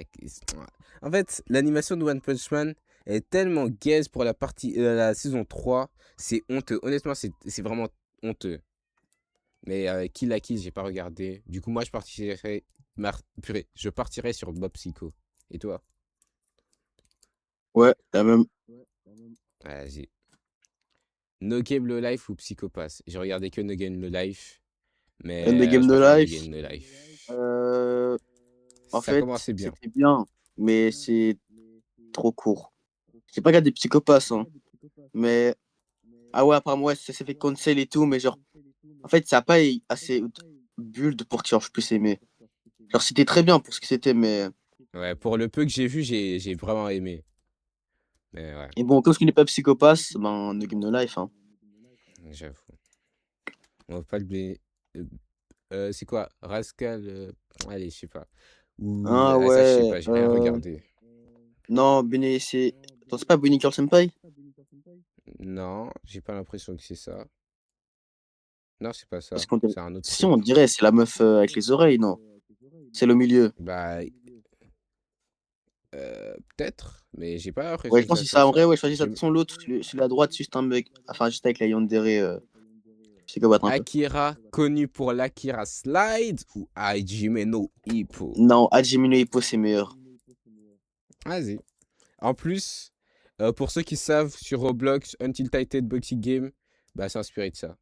En fait, l'animation de One Punch Man est tellement gaze pour la saison 3. C'est honteux. Honnêtement, c'est vraiment honteux. Mais Kill la Kill, j'ai pas regardé. Du coup, moi, purée, je partirais sur Bob Psycho. Et toi? Ouais, la même. Vas-y. No Game No Life ou Psychopass? J'ai regardé que No Game No Life. End the Mais Game je No préfère No Life, Game No Life. euh, en Ça fait, commençait bien. c'était bien, mais c'est trop court. J'ai pas regardé Psychopass, hein, mais ah ouais, apparemment, ouais, ça s'est fait cancel et tout, mais genre, en fait, ça a pas assez build pour que genre, je puisse aimer. Genre, c'était très bien pour ce que c'était, mais. Ouais, pour le peu que j'ai vu, j'ai vraiment aimé. Mais ouais, Et bon, comme ce qui n'est pas Psychopass, ben, No Game No Life, hein. j'avoue. On va pas le blé. C'est quoi? Rascal. Allez, je sais pas. Ou. Ah Ah, ça, je sais ouais, pas, j'ai rien regardé. non, Bene, c'est. Attends, c'est pas Bunny Girl Senpai? Non, j'ai pas l'impression que c'est ça. Non, c'est pas Parce ça. qu'on dirait. C'est un autre Si, on truc. dirait, c'est la meuf avec les oreilles, non? C'est le milieu. Bah, peut-être, mais j'ai pas Ouais, l'impression je que pense ça que c'est soit ça. En ça. vrai, ouais, je choisis ça. De toute façon, l'autre, celui à droite, juste un mec. Enfin, juste avec la yandere psychopathe un peu. Akira, connu pour l'Akira Slide ou Hajime no Ippo? Non, Hajime no Ippo, c'est meilleur. Vas-y. En plus, pour ceux qui savent, sur Roblox, Until Titan Boxing Game, bah, c'est inspiré de ça.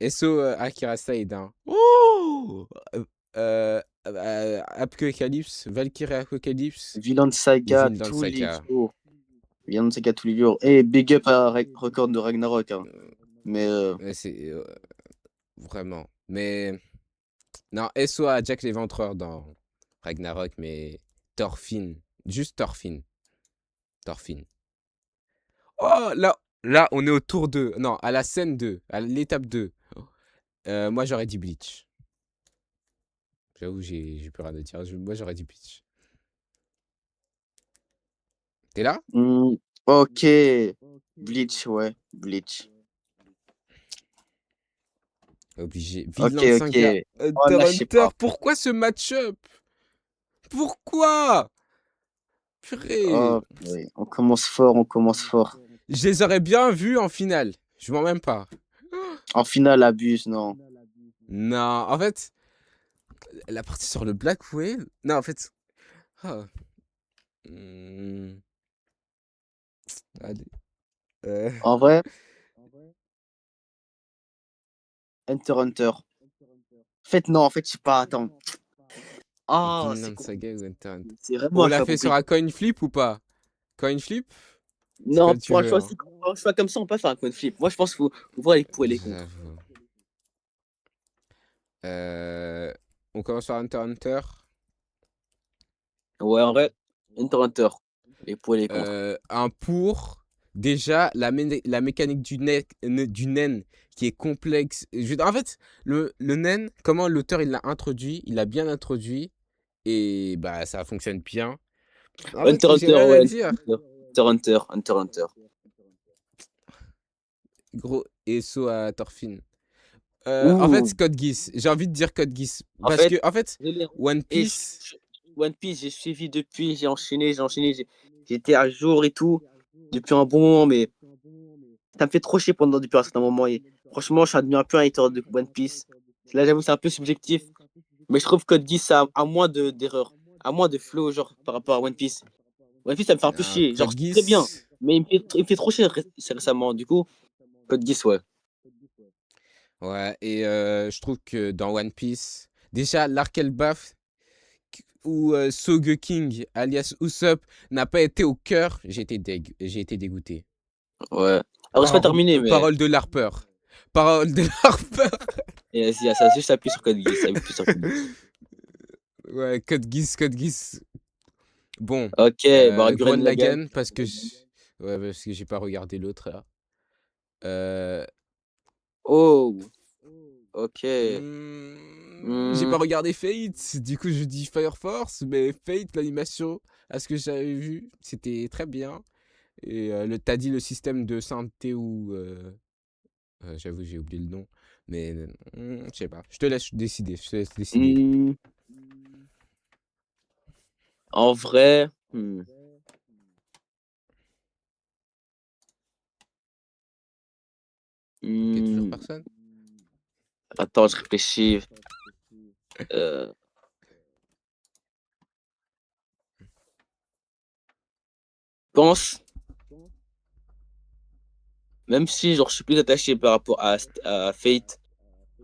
SO Akira Slide, hein. Oh Apocalypse, Valkyrie Apocalypse, Villain ou Saga Vinland tous les Saga. jours. Villain Saga tous les jours. Et big up à Record de Ragnarok, hein. Mais Ouais, c'est vraiment. Mais non, SO à Jack l'Éventreur dans Ragnarok, mais Thorfinn. Juste Thorfinn. Thorfinn. Oh, là, on est au tour 2. Non, à la scène 2, à l'étape 2. Moi, j'aurais dit Bleach. J'avoue, j'ai plus rien à dire. Moi, j'aurais dit Bleach. T'es là? hmm, ok. Bleach, ouais. Bleach. Obligé. Ok, Vinland ok. Saga, Oh Hunter là, x je sais Hunter. pas. Pourquoi ce match-up? Pourquoi? Purée. Oh, purée. On commence fort, on commence fort. Je les aurais bien vus en finale. Je mens même pas. En finale, abuse, non. Non, en fait, la partie sur le Black Whale. Non, en fait. Ah. Hmm, allez. Euh, En vrai, Hunter x Hunter. En fait, non, en fait, je sais pas, attends. Ah, c'est Vinland Saga ou compliqué. Hunter x Hunter. C'est vraiment On un l'a choix fait sur compliqué. un coin flip ou pas? Coin flip? C'est Non, comme tu pour un veux, choix, hein. pour un choix comme ça, on peut pas faire un coin flip. Moi, je pense qu'il faut voir les pour et les contre. J'avoue. Euh, on commence par Hunter x Hunter. Ouais, en vrai, Hunter x Hunter. Les pour et les contre. Un pour, déjà, la mécanique du nen qui est complexe. En fait, le nen, comment l'auteur il l'a introduit, il l'a bien introduit et bah ça fonctionne bien. En fait, Hunter x j'ai Hunter, rien à ouais, Hunter dire. x Hunter. Hunter x Hunter, Hunter x Hunter. Gros, et saut à Thorfinn. En fait, Ouh, Code Geass. J'ai envie de dire Code Geass. en Parce que, fait, en fait, je l'ai. One Et Piece. One Piece, j'ai suivi depuis, j'ai enchaîné, j'étais à jour et tout, depuis un bon moment, mais ça me fait trop chier depuis un certain moment. Et franchement, je suis devenu un peu un hater de One Piece. Là, j'avoue, c'est un peu subjectif, mais je trouve que Code Geass a moins d'erreurs, a moins de flow, genre, par rapport à One Piece. One Piece, ça me fait un peu chier. Genre, Code c'est très bien, Geass. mais il me fait trop chier récemment. Du coup, Code Geass, ouais. Ouais, et je trouve que dans One Piece, déjà, l'arc Elbaf où King, alias Usopp, n'a pas été au cœur, j'ai été dégoûté. Ouais. Alors, c'est pas terminé, mais Parole de l'Harper. Parole de l'Harper. et vas-y, ça juste appuie sur Code Geass, ça appuie sur Code Geass. Ouais, Code Geass, Code Geass. Bon, Ok, bah, Gurren Gurren Lagann. Lagann, ouais, parce que j'ai pas regardé l'autre là. Euh, Oh, ok. J'ai Hmm. pas regardé Fate, du coup je dis Fire Force, mais Fate, l'animation, à ce que j'avais vu, c'était très bien. Et t'as dit le système de synthé ou j'avoue, j'ai oublié le nom. Mais je sais pas. Je te laisse décider. Je te laisse décider. Hmm. En vrai, Ok, toujours hmm. personne. Attends, je réfléchis. Euh, pense, même si genre, je suis plus attaché par rapport à Fate,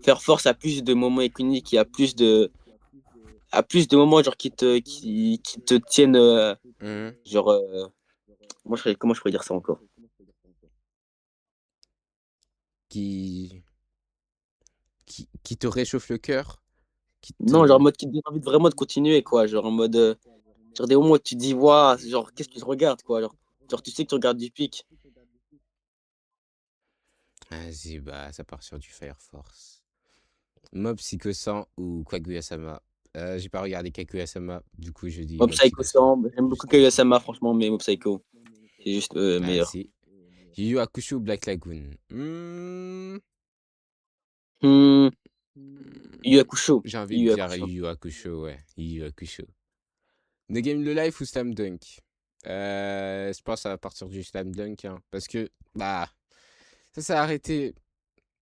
Faire Force a plus de moments iconiques, il y a plus de moments genre, qui te tiennent. Mhm. Genre, comment je pourrais dire ça encore? Qui, qui te réchauffe le cœur. Qui Non, genre en te. mode qui te donne envie vraiment de continuer, quoi. Genre en mode. Genre des moments où tu te dis, waouh, genre, qu'est-ce que tu regardes, quoi. Genre, tu sais que tu regardes du pic. Vas-y, bah, ça part sur du Fire Force. Mob Psycho 100 ou Kaguya-sama. J'ai pas regardé Kaguya-sama, du coup je dis Mob Mob Psycho Psycho 100. 100, j'aime beaucoup Juste pour ça. Kaguya-sama, franchement, mais Mob Psycho, c'est juste meilleur. Vas-y. Yu Yu Hakusho Black Lagoon. Hmm, Yu Yu Hakusho. J'ai envie Yu de Yu dire Yu Hakusho. Yu Hakusho, ouais. Yu Yu Hakusho. The Game The Life ou Slam Dunk? Je pense à partir du Slam Dunk, hein, parce que, bah, ça s'est arrêté.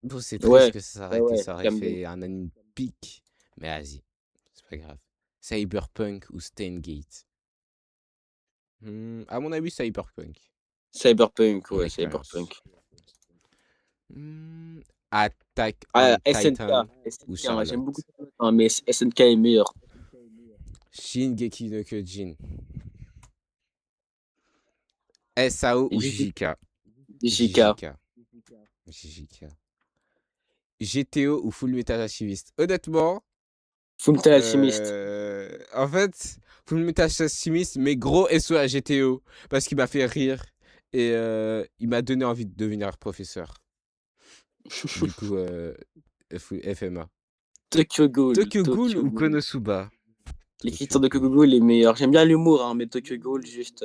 Bon, c'est triste Ouais, que ça s'est ouais, arrêté, ouais, ça aurait Slam Dunk. fait un anime pic. Mais vas-y, c'est pas grave. Cyberpunk ou Steingate? À mon avis, Cyberpunk. Cyberpunk, Mon ouais, expérience. Cyberpunk. Hmm, Attack Ah, on SNK, Titan ou SNK, hein, j'aime beaucoup, Charlotte? hein, mais SNK est meilleur. Shingeki no Kyojin. SAO ou JJ JJK? JJK. JJK. JJK. GTO ou Full Metal Alchemist? Honnêtement, Fullmetal Alchemist. en fait, Full Metal Alchemist, mais gros SO à GTO, parce qu'il m'a fait rire et il m'a donné envie de devenir professeur. Du coup, FMA. Tokyo Ghoul, Tokyo Ghoul Tokyo ou Ghoul. Konosuba? Tokyo L'écriture de Tokyo Ghoul. Ghoul est meilleure. J'aime bien l'humour, hein, mais Tokyo Ghoul, juste.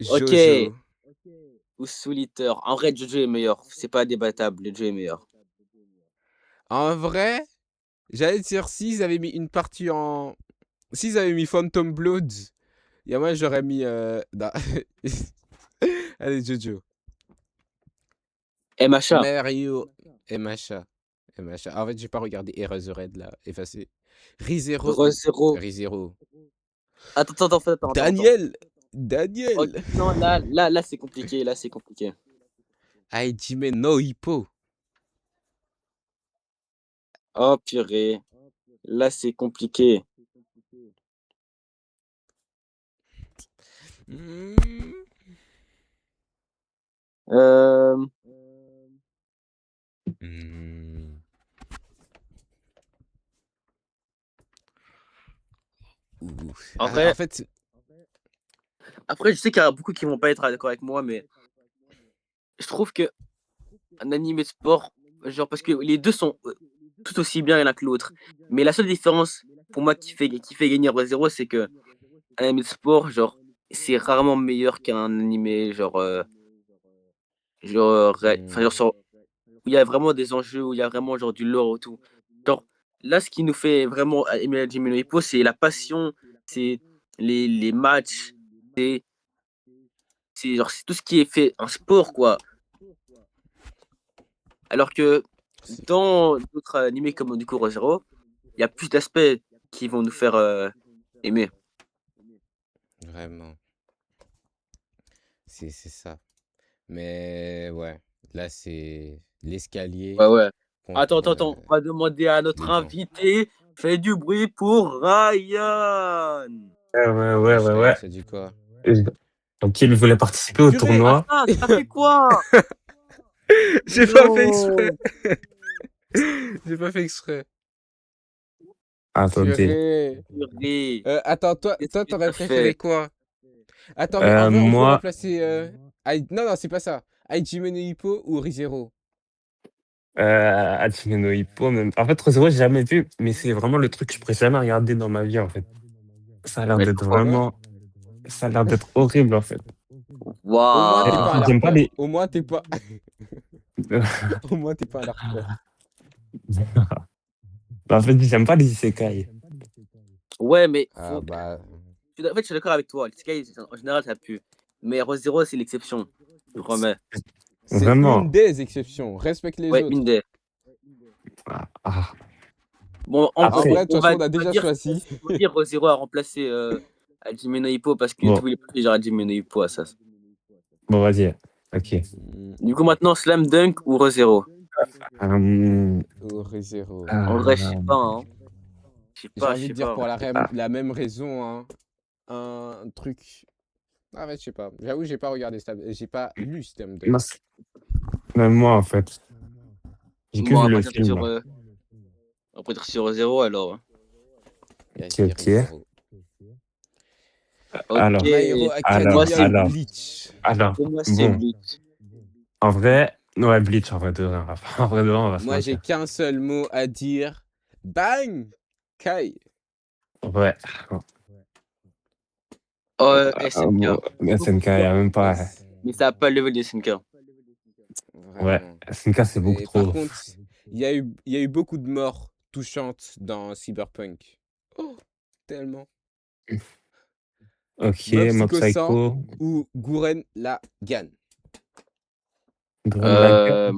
Ok, Jojo. ou Soul Eater. En vrai, Jojo est meilleur. C'est pas débattable, Jojo est meilleur. En vrai, j'allais dire s'ils avaient mis une partie en. S'ils avaient mis Phantom Bloods, il y a moi j'aurais mis. Non. Allez, Jojo. MHA. Mario et Macha. Et Macha. En fait, j'ai pas regardé Eraserhead là, effacé. Rizero ou. Re:Zero. Rizero. Attends, attends. Daniel. Ok, Daniel. non, là, c'est compliqué. Là, c'est compliqué. Hajime no Hippo. Oh, purée. Là, c'est compliqué. Hmm. Euh, Hmm. En En vrai, fait, après, je sais qu'il y a beaucoup qui vont pas être d'accord avec moi, mais je trouve que un animé de sport, genre, parce que les 2 sont, tout aussi bien l'un que l'autre. Mais la seule différence, pour moi, qui fait gagner Re:Zero, c'est qu'un animé de sport, genre, c'est rarement meilleur qu'un animé enfin, hmm, genre, où il y a vraiment des enjeux, où il y a vraiment, genre, du lore et tout. Genre, là, ce qui nous fait vraiment aimer Hajime no Ippo, c'est la passion, c'est les matchs, c'est c'est tout ce qui est fait en sport, quoi. Alors que c'est dans d'autres animés comme du coup Re:Zero, il y a plus d'aspects qui vont nous faire, aimer. vraiment, c'est ça. Mais ouais, là, c'est l'escalier Ouais, ouais. contre Attends, on va demander à notre les dents. invité. Fais du bruit pour Ryan! Ouais, ouais, ouais, Wesh, ouais, Ryan, ouais. ça dit quoi? Et donc, il voulait participer au Purée! tournoi. Attends, tu as fait quoi? J'ai pas fait exprès! Non! J'ai pas fait exprès. Attendez. Purée! Purée, Attends, qu'est-ce toi, que tu t'aurais as fait? préféré quoi? Attends, mais en vrai, on peut Moi, remplacer. Non, non, c'est pas ça. Hajime no Ippo ou Re:Zero? Hajime no Ippo, même. En fait, Re:Zero, j'ai jamais vu, mais c'est vraiment le truc que je pourrais jamais regarder dans ma vie, en fait. Ça a l'air Ouais, je d'être comprends. Ouais. vraiment. Ça a l'air d'être horrible, en fait. Au moins, Et t'es en pas un fait, Waouh! j'aime pas larpeur. les. Au moins, t'es pas. Au moins, t'es pas un larpeur. En fait, j'aime pas les isekai. Ouais, mais Ah faut bah. en fait, je suis d'accord avec toi. Les Sky, en général, ça pue. Mais Re:Zero, c'est l'exception, je te promets. C'est une Vraiment. des exceptions. Respecte les Ouais, une autres. des. Ah. Bon, En Après, vrai, de toute façon, on a déjà choisi. on va dire Re:Zero a remplacé, Hajime no Ippo parce que bon, tous les prix, genre Hajime no Ippo à ça. bon, vas-y. Ok. Hmm, Du coup, maintenant, Slam Dunk ou Re:Zero? Ou Re:Zero. En vrai, je sais Euh, pas, hein. J'ai Je envie de sais dire pas. pour ah, la même raison, hein. Un truc. Ah ouais, je sais pas. J'avoue, j'ai pas regardé j'ai pas lu Slam non, Dunk. même moi, en fait. J'ai que Bon, vu le film. on va partir sur Re:Zero alors, hein. Ok, Vas-y, ok. Re:Zero. OK. My Hero Pour moi, Academia c'est ou Alors, Bleach? pour moi, c'est bon, Bleach. en vrai, ouais, Bleach, en vrai, de vrai, en vrai, de vrai, on va se Moi, j'ai mentir. qu'un seul mot à dire. Bang! Kai. Ouais, SNK. bon, Beaucoup SNK, il y plus a même pas. S. mais ça a pas le level de SNK. Ouais, Vraiment. SNK, c'est beaucoup Et par trop. contre, il y a eu beaucoup de morts touchantes dans Cyberpunk. Oh, tellement. Ok, Mob Mob Psycho 100 Psycho, ou Gurren Lagann? Gurren Lagann, Euh,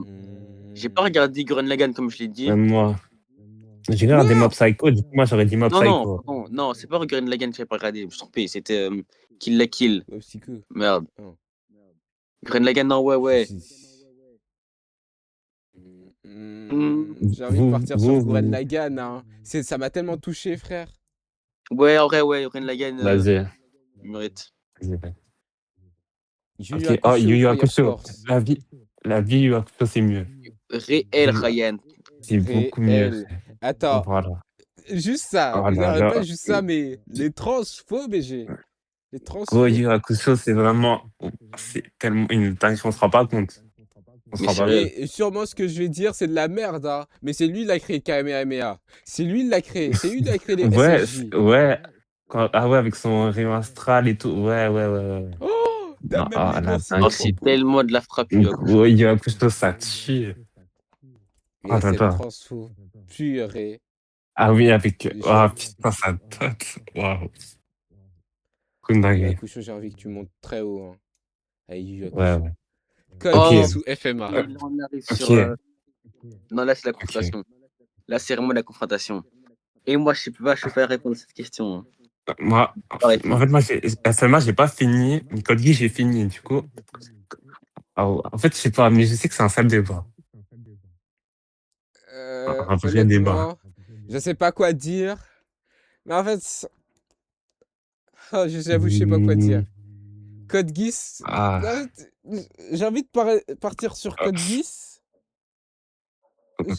j'ai pas Hmm. regardé Gurren Lagann comme je l'ai dit. même moi. J'ai regardé Mob Quoi? Psycho, du coup, moi, j'aurais dit Mob Non, non, Psycho. pardon, non, c'est pas Gurren Lagann que j'ai pas regardé, je me suis trompé, c'était Kill la Kill. Mob Psycho. Merde. Oh, Gurren Lagann, non, ouais, je me ouais. suis dit. J'ai envie de Vous, partir sur vous, Gurren vous. Lagann, hein. Ça m'a tellement touché, frère. Ouais, en vrai, ouais, Gurren Lagann, Vas-y. il mérite. Vas-y. Yu Yu Ok, oh, Yu Hakusho, Yu Fire Hakusho. Force. La vie Yu Yu Hakusho, c'est mieux. Réel Ryan. C'est beaucoup mieux. Réel. Attends, Voilà. juste ça. Oh là Pas là. juste ça, mais les transphobes, BG. Les Gros, Yu transphobes. Yu Hakusho, c'est vraiment. C'est tellement une dinguerie, on se rend pas compte. On se Mais rend c'est pas réel. compte. Et sûrement ce que je vais dire, c'est de la merde, hein. Mais c'est lui qui l'a créé, Kamehameha. C'est lui qui l'a créé. C'est lui qui a créé les Ouais, SSJ. ouais. Ah ouais, avec son rayon astral et tout. Ouais, ouais, ouais, ouais. Oh, t'as Non, même ah, la nuancé Oh, mes dinguerie. c'est propos. tellement de la frappe, Yu Yu Gros, Hakusho. Yu Yu Hakusho, ça tue. Oh Et là cette là. transpho purée. Ah oui, avec. Ah J'avoue. putain, ça date. Waouh. Une Yu Yu dinguerie. Hakusho, j'ai envie que tu montes très haut, hein. Avec Yu Yu Ouais, Hakusho. ouais. Code Ok. Oh, Geass ou FMA. Euh, et là, on arrive Ok. sur. Non, là, c'est la Ok. confrontation. Là, c'est vraiment la confrontation. Et moi, je sais pas, je peux pas répondre à cette question, hein. Moi, Je peux pas répondre. moi, SMA, j'ai pas fini. Code Geass, j'ai fini. Du coup, en fait, je sais pas, mais je sais que c'est un sale débat. Un vrai débat. Honnêtement, je sais pas quoi dire. Mais en fait, oh, j'avoue, je sais pas quoi dire. Hmm, Code Geass. En ah, fait, j'ai envie de partir sur Code Geass.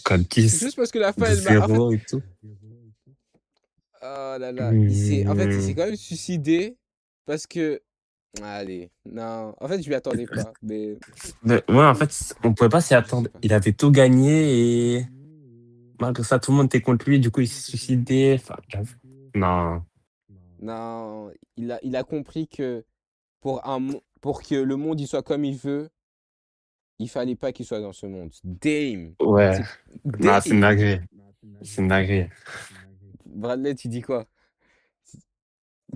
Code Geass, Juste parce que la fin, de elle m'a. En fait, zéro et tout. Oh là là, en fait, il s'est Hmm. quand même suicidé parce que allez, non, en fait, je m'y attendais pas, mais Ouais, en fait, on pouvait pas s'y je sais attendre. pas. Il avait tout gagné et malgré ça, tout le monde était contre lui. Du coup, il s'est suicidé. Enfin, non. Non, il a compris que pour que le monde il soit comme il veut, il fallait pas qu'il soit dans ce monde. Damn, Ouais. c'est Non, c'est une damn. dinguerie. C'est une dinguerie. Bradley, tu dis quoi?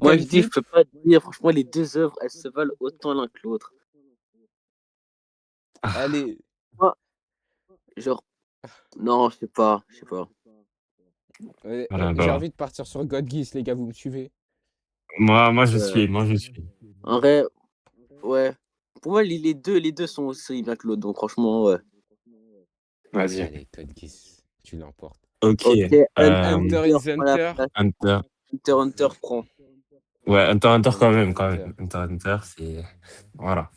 Moi, je Kevin dis, je Smith? peux pas dire, franchement, les deux œuvres, elles se valent autant l'un que l'autre. Ah, Allez, Moi, genre, non, je sais pas, je sais pas. voilà, j'ai bah. envie de partir sur God Geass, les gars, vous me suivez? Moi, je Euh, suis. Moi, je suis. en vrai, ouais. Pour moi, les deux sont aussi bien que l'autre, donc franchement, ouais. Vas-y. Allez, God Geass, tu l'emportes. Ok. Ok, Euh, Hunter Hunter x prend la Hunter. place. Hunter. Hunter prend. Ouais, Hunter, Hunter quand Hunter même, x quand même. Hunter. Hunter, Hunter, c'est. Voilà.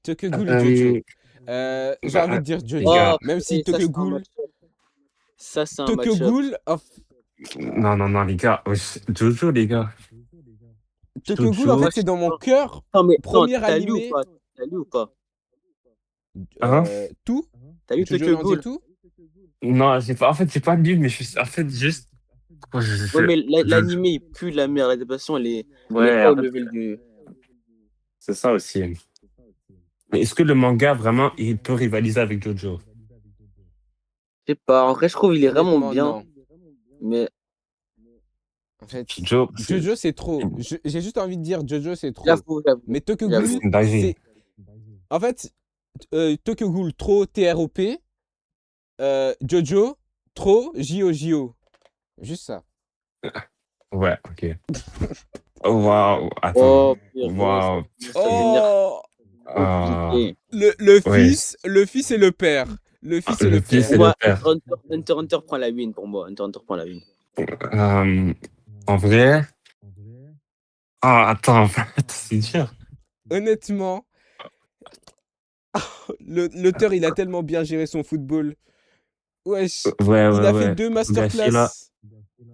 Tokyo Ghoul ou Jojo? Euh, J'ai envie bah, de dire les Jojo, gars. Oh, même si purée, ça, c'est un match-up. Ça, c'est un Tokyo match-up. Ghoul, Non, non, non, les gars. Wesh, Jojo, les gars. Tokyo Ghoul, en Jojo. Moi, fait, je c'est sais dans mon pas. cœur, Non, mais non, premier t'as lu ou animé. pas? T'as lu ou pas? Hein? Tout? T'as lu Jojo Tokyo l'en dit Ghoul? tout? Non, j'ai pas. En fait, j'ai pas lu, mais je suis. En fait, juste. Moi, Ouais, mais je- l'animé, il pue la merde. L'adaptation, elle est Ouais, pas au en fait, level du. c'est ça aussi. Mais est-ce que le manga, vraiment, il peut rivaliser avec Jojo? Je sais pas. En vrai, je trouve il est vraiment Honnêtement, bien. non. Mais En fait, Jojo, Jojo, c'est trop. J'ai juste envie de dire Jojo, c'est trop. j'avoue, j'avoue, Mais Tokyo c'est Ghoul, j'avoue. une dinguerie. c'est. En fait, Tokyo Ghoul, trop TROP. Jojo, trop JO. Juste ça. Ouais, ok. Oh, waouh, attends. Oh, purée, ça Waouh. commence à devenir Oh! Ah, compliqué. ouais. Le fils et le père. Le fils et Le le fils père. et Pour le moi, père. Hunter x Hunter prend la win pour moi. Hunter x Hunter prend la win. Euh, en vrai. Ah, attends, en fait, c'est dur. Honnêtement, l'auteur, il a tellement bien géré son football. Wesh, Ouais, il ouais, a fait ouais. 2 Togashi, là, masterclass.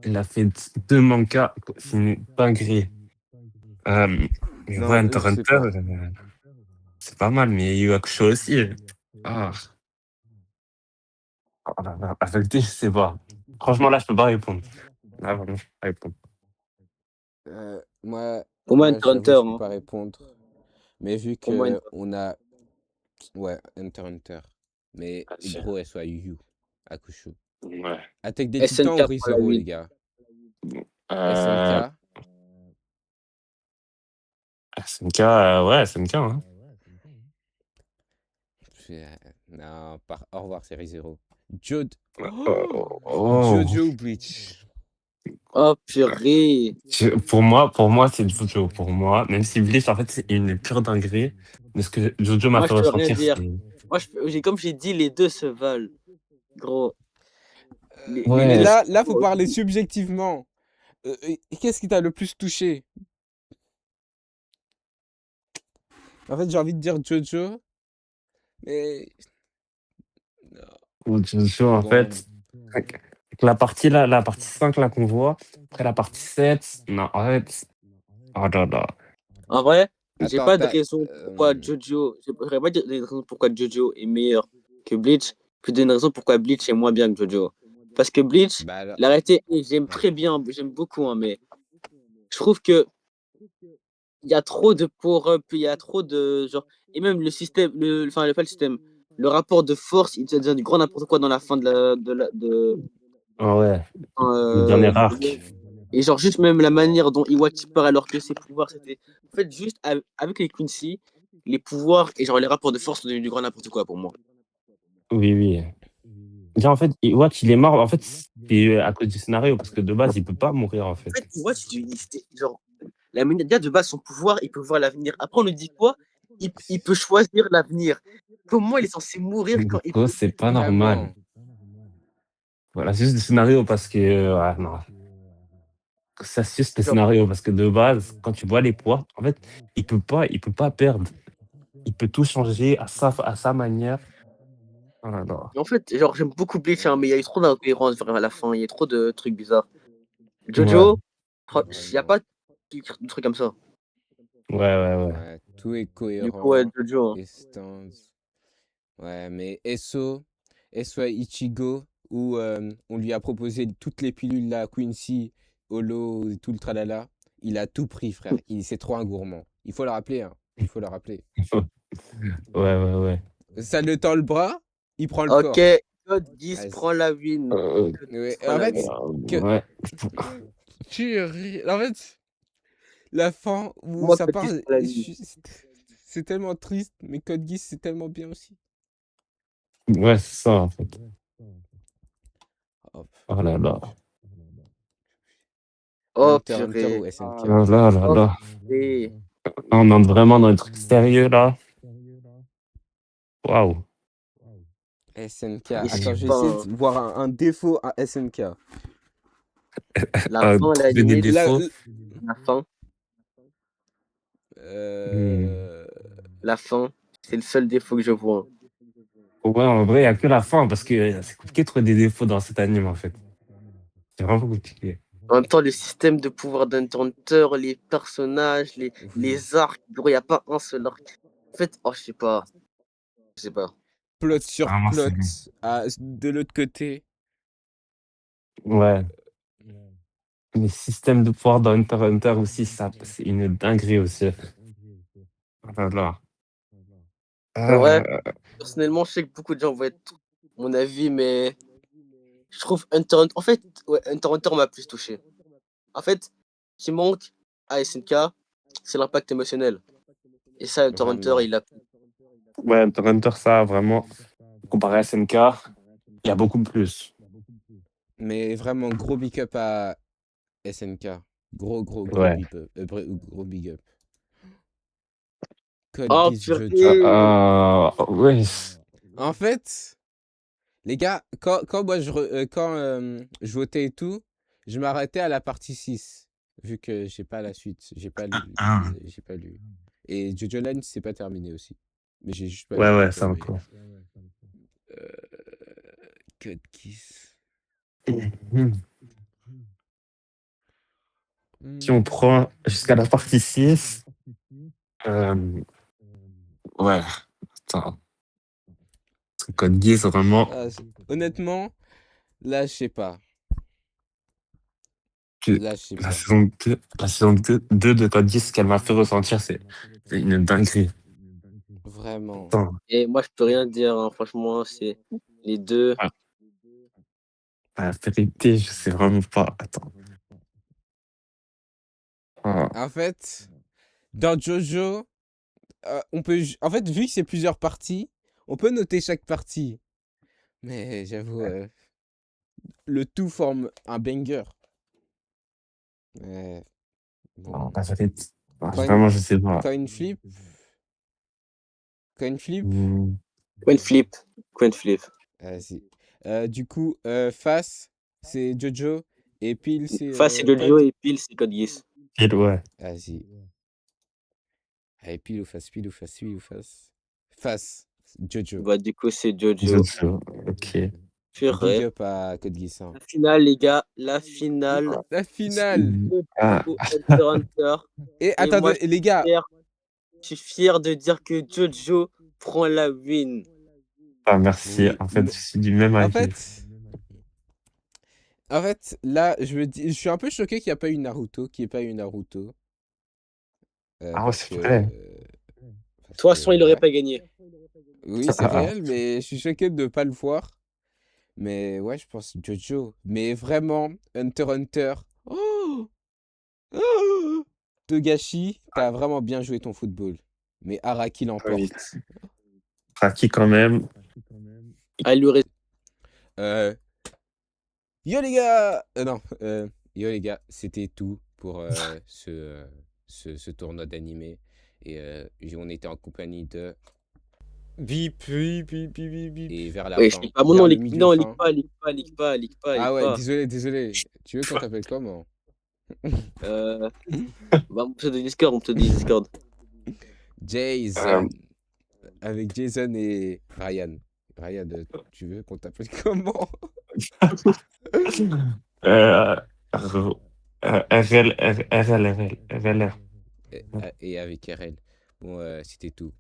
il a fait deux mangas. C'est une dinguerie. Euh, mais ouais, Non, Hunter je x sais Hunter, pas. c'est pas mal, mais Yu Yu Hakusho aussi. Ah, oh là là, la vérité, je sais pas. Franchement, là, je peux pas répondre. Là, vraiment, je peux pas répondre. Moi, Pour moi, Hunter x j'avoue, Hunter, je peux hein. pas répondre. Mais vu Pour moi, que on a, ouais, Hunter. Mais Vas-y. gros, elle soit Yu Yu, Hakusho. Ouais. Attaque des Titans SNK ou prend la Re:Zero, les win. gars. Euh, SNK. SNK, ouais, SNK, hein. Non, au revoir, c'est Re:Zero. Jod. Oh, Oh, oh. Jojo ou Bleach. Oh, purée. Pour moi, c'est Jojo. Pour moi, même si Bleach, en fait, c'est une pure dinguerie. Mais ce que Jojo m'a Moi, fait je peux rien ressentir, dire. c'est. Moi, comme j'ai dit, les deux se valent. Gros, Mais les deux Ouais, sont là, faut trop parler OP. subjectivement. Qu'est-ce qui t'a le plus touché? En fait, j'ai envie de dire Jojo, mais non. Jojo, en Bon, fait, avec la partie là, la partie 5 là qu'on voit, après la partie 7 non, en fait, oh là là. En vrai, j'ai attends, pas de raison pourquoi euh, Jojo. Je pourrais pas dire des raisons pourquoi Jojo est meilleur que Bleach. Plus d'une raison pourquoi Bleach est moins bien que Jojo. Parce que Bleach, bah alors, la réalité, j'aime ouais. très bien, j'aime beaucoup, hein, mais je trouve que il y a trop de power-up, il y a trop de genre. Et même le système, pas le système, le rapport de force, il devient du grand n'importe quoi dans la fin Ah ouais, le euh, dernier arc. et genre, juste même la manière dont Iwatch perd alors que ses pouvoirs, c'était. En fait, juste avec les Quincy, les pouvoirs et genre les rapports de force sont devenus du grand n'importe quoi pour moi. Oui, oui. Déjà, en fait, Watch, il est mort. En fait, c'est à cause du scénario, parce que de base, il peut pas mourir, en En fait. fait, Iwatch, genre, la manière déjà de base, son pouvoir, il peut voir l'avenir. Après, on lui dit quoi? Il peut choisir l'avenir. Comment il est censé mourir Du quand il coup, peut. c'est pas normal. Vraiment. Voilà, c'est juste le scénario, parce que, ouais, non. C'est juste le Genre, scénario, parce que de base, quand tu vois les poids, en fait, il peut pas perdre. Il peut tout changer à sa manière. Oh là là. En fait, genre, j'aime beaucoup Bleach, hein, mais il y a eu trop d'incohérences vers la fin. Il y a trop de trucs bizarres. Ouais, Jojo, il n'y a pas de trucs comme ça. ouais. Ouais, tout est Du coup, ouais, cohérent. Jojo. Hein. Et stands. Ouais, mais SO Ichigo, où on lui a proposé toutes les pilules là, Quincy, Holo, et tout le tralala, il a tout pris, frère. C'est trop un gourmand. Il faut le rappeler, hein. Il faut le rappeler. Ouais. Ça le tend le bras, il prend le Ok, corps. Code 10 Vas-y. prend la win. Euh, Code 10 Ouais, prend en la fait, win. ouais. en fait, la fin où Moi, ça Code part, 10 prend la win. c'est tellement triste, mais Code Geass, c'est tellement bien aussi. Ouais, c'est ça, en fait. Hop. Oh là là. Oh, Hunter x Hunter purée. ou SNK. Oh là là Oh, là. purée. On entre vraiment dans un truc sérieux, là. Waouh. SNK. Et je sais Attends, je vais pas, essayer hein. de voir un défaut à SNK. La fin, la Trouver des limite, défauts. la fin, Hmm. la fin, c'est le seul défaut que je vois. Hein. Ouais, en vrai, il n'y a que la fin, parce que c'est compliqué de trouver des défauts dans cet anime, en fait. C'est vraiment compliqué. En même temps, le système de pouvoir d'Hunter x Hunter, les personnages, Oui. les arcs, bro, il n'y a pas un seul arc. En fait, oh, je sais pas. Je sais pas. Plot sur Vraiment, plot. c'est... De l'autre côté. Ouais. Les systèmes de pouvoir dans Hunter x Hunter aussi, ça, c'est une dinguerie aussi. Oh là là. En vrai, Euh, personnellement, je sais que beaucoup de gens vont être mon avis, mais je trouve En fait, ouais, Hunter x Hunter m'a plus touché. En fait, ce qui manque à SNK, c'est l'impact émotionnel. Et ça, Hunter x Hunter, Vraiment. il a. ouais, Hunter x Hunter, ça, vraiment, comparé à SNK, il y a beaucoup plus. Mais vraiment, gros big up à SNK. Gros Ouais. big up. Gros big up. Code Oh, Geass Jojo. purée! Ouais. En fait, les gars, quand moi je votais et tout, je m'arrêtais à la partie 6. Vu que j'ai pas la suite. J'ai pas lu. Et Jojo Line, c'est pas terminé aussi. Mais j'ai juste pas lu, j'ai Ouais, pas ça aimé. encore. Euh, Code Geass. Si on prend jusqu'à la partie 6, ouais, attends. Code Geass, vraiment, Ah, honnêtement, là, je sais pas. que Là, je sais la pas. saison 2, la saison 2 de Code Geass, ce qu'elle m'a fait ressentir, c'est une dinguerie. Vraiment. Attends, Et moi, je peux rien dire, hein. Franchement, c'est les deux. ah, la vérité, je sais vraiment pas. Attends. Ah, En fait, dans Jojo, on peut. En fait, vu que c'est plusieurs parties, on peut noter chaque partie. Mais j'avoue, le tout forme un banger. Ouais, non, bon. la vérité, Coin, vraiment, je sais pas. coin flip. Coin flip. Hmm, Coin flip. Coin flip. Vas-y. Du coup, face, c'est Jojo. Et pile, c'est Face, c'est Jojo Code. et pile, c'est Code Geass. ouais. Vas-y. Allez, pile ou face, pile ou face, pile ou face. Face, Jojo. Bah, du coup, c'est Jojo. Jojo, ok. Big Purée. up à Code Geass. Hein. La finale, les gars. La finale. La finale. Ah, Jojo Hunter x Hunter. Et Et moi, attendez, les gars. je suis fier de dire que Jojo prend la win. merci. Oui, En fait, mais je suis du même en avis. fait, là, je suis un peu choqué qu'il n'y a pas eu Naruto, qu'il n'y ait pas eu Naruto. Ah ouais, Parce c'est que, vrai. De toute façon, il n'aurait ouais. pas gagné. Oui, c'est Ah, réel, mais je suis choqué de ne pas le voir. Mais ouais, je pense Jojo. Mais vraiment, Hunter x Hunter. Oh, oh Togashi, t'as vraiment bien joué ton football. Mais Araki oui. l'emporte. Raki quand même. Ah, il lui reste. Euh, Yo les gars! Non, yo les gars, c'était tout pour ce tournoi d'animé. Et on était en compagnie de Bip. Et vers la Oui, je fin, lis pas mon nom, vers le lis... milieu non, lis fin. pas, lis pas, lis pas, lis pas, lis Ah ouais, pas. désolé. Tu veux qu'on t'appelle comment? Euh, bah, mon pseudo Discord. Euh, Jason. Avec Jason et Ryan. Ryan, tu veux qu'on t'appelle comment? Euh, RL, RL, RL, RLR. Et avec RL. Bon, c'était tout.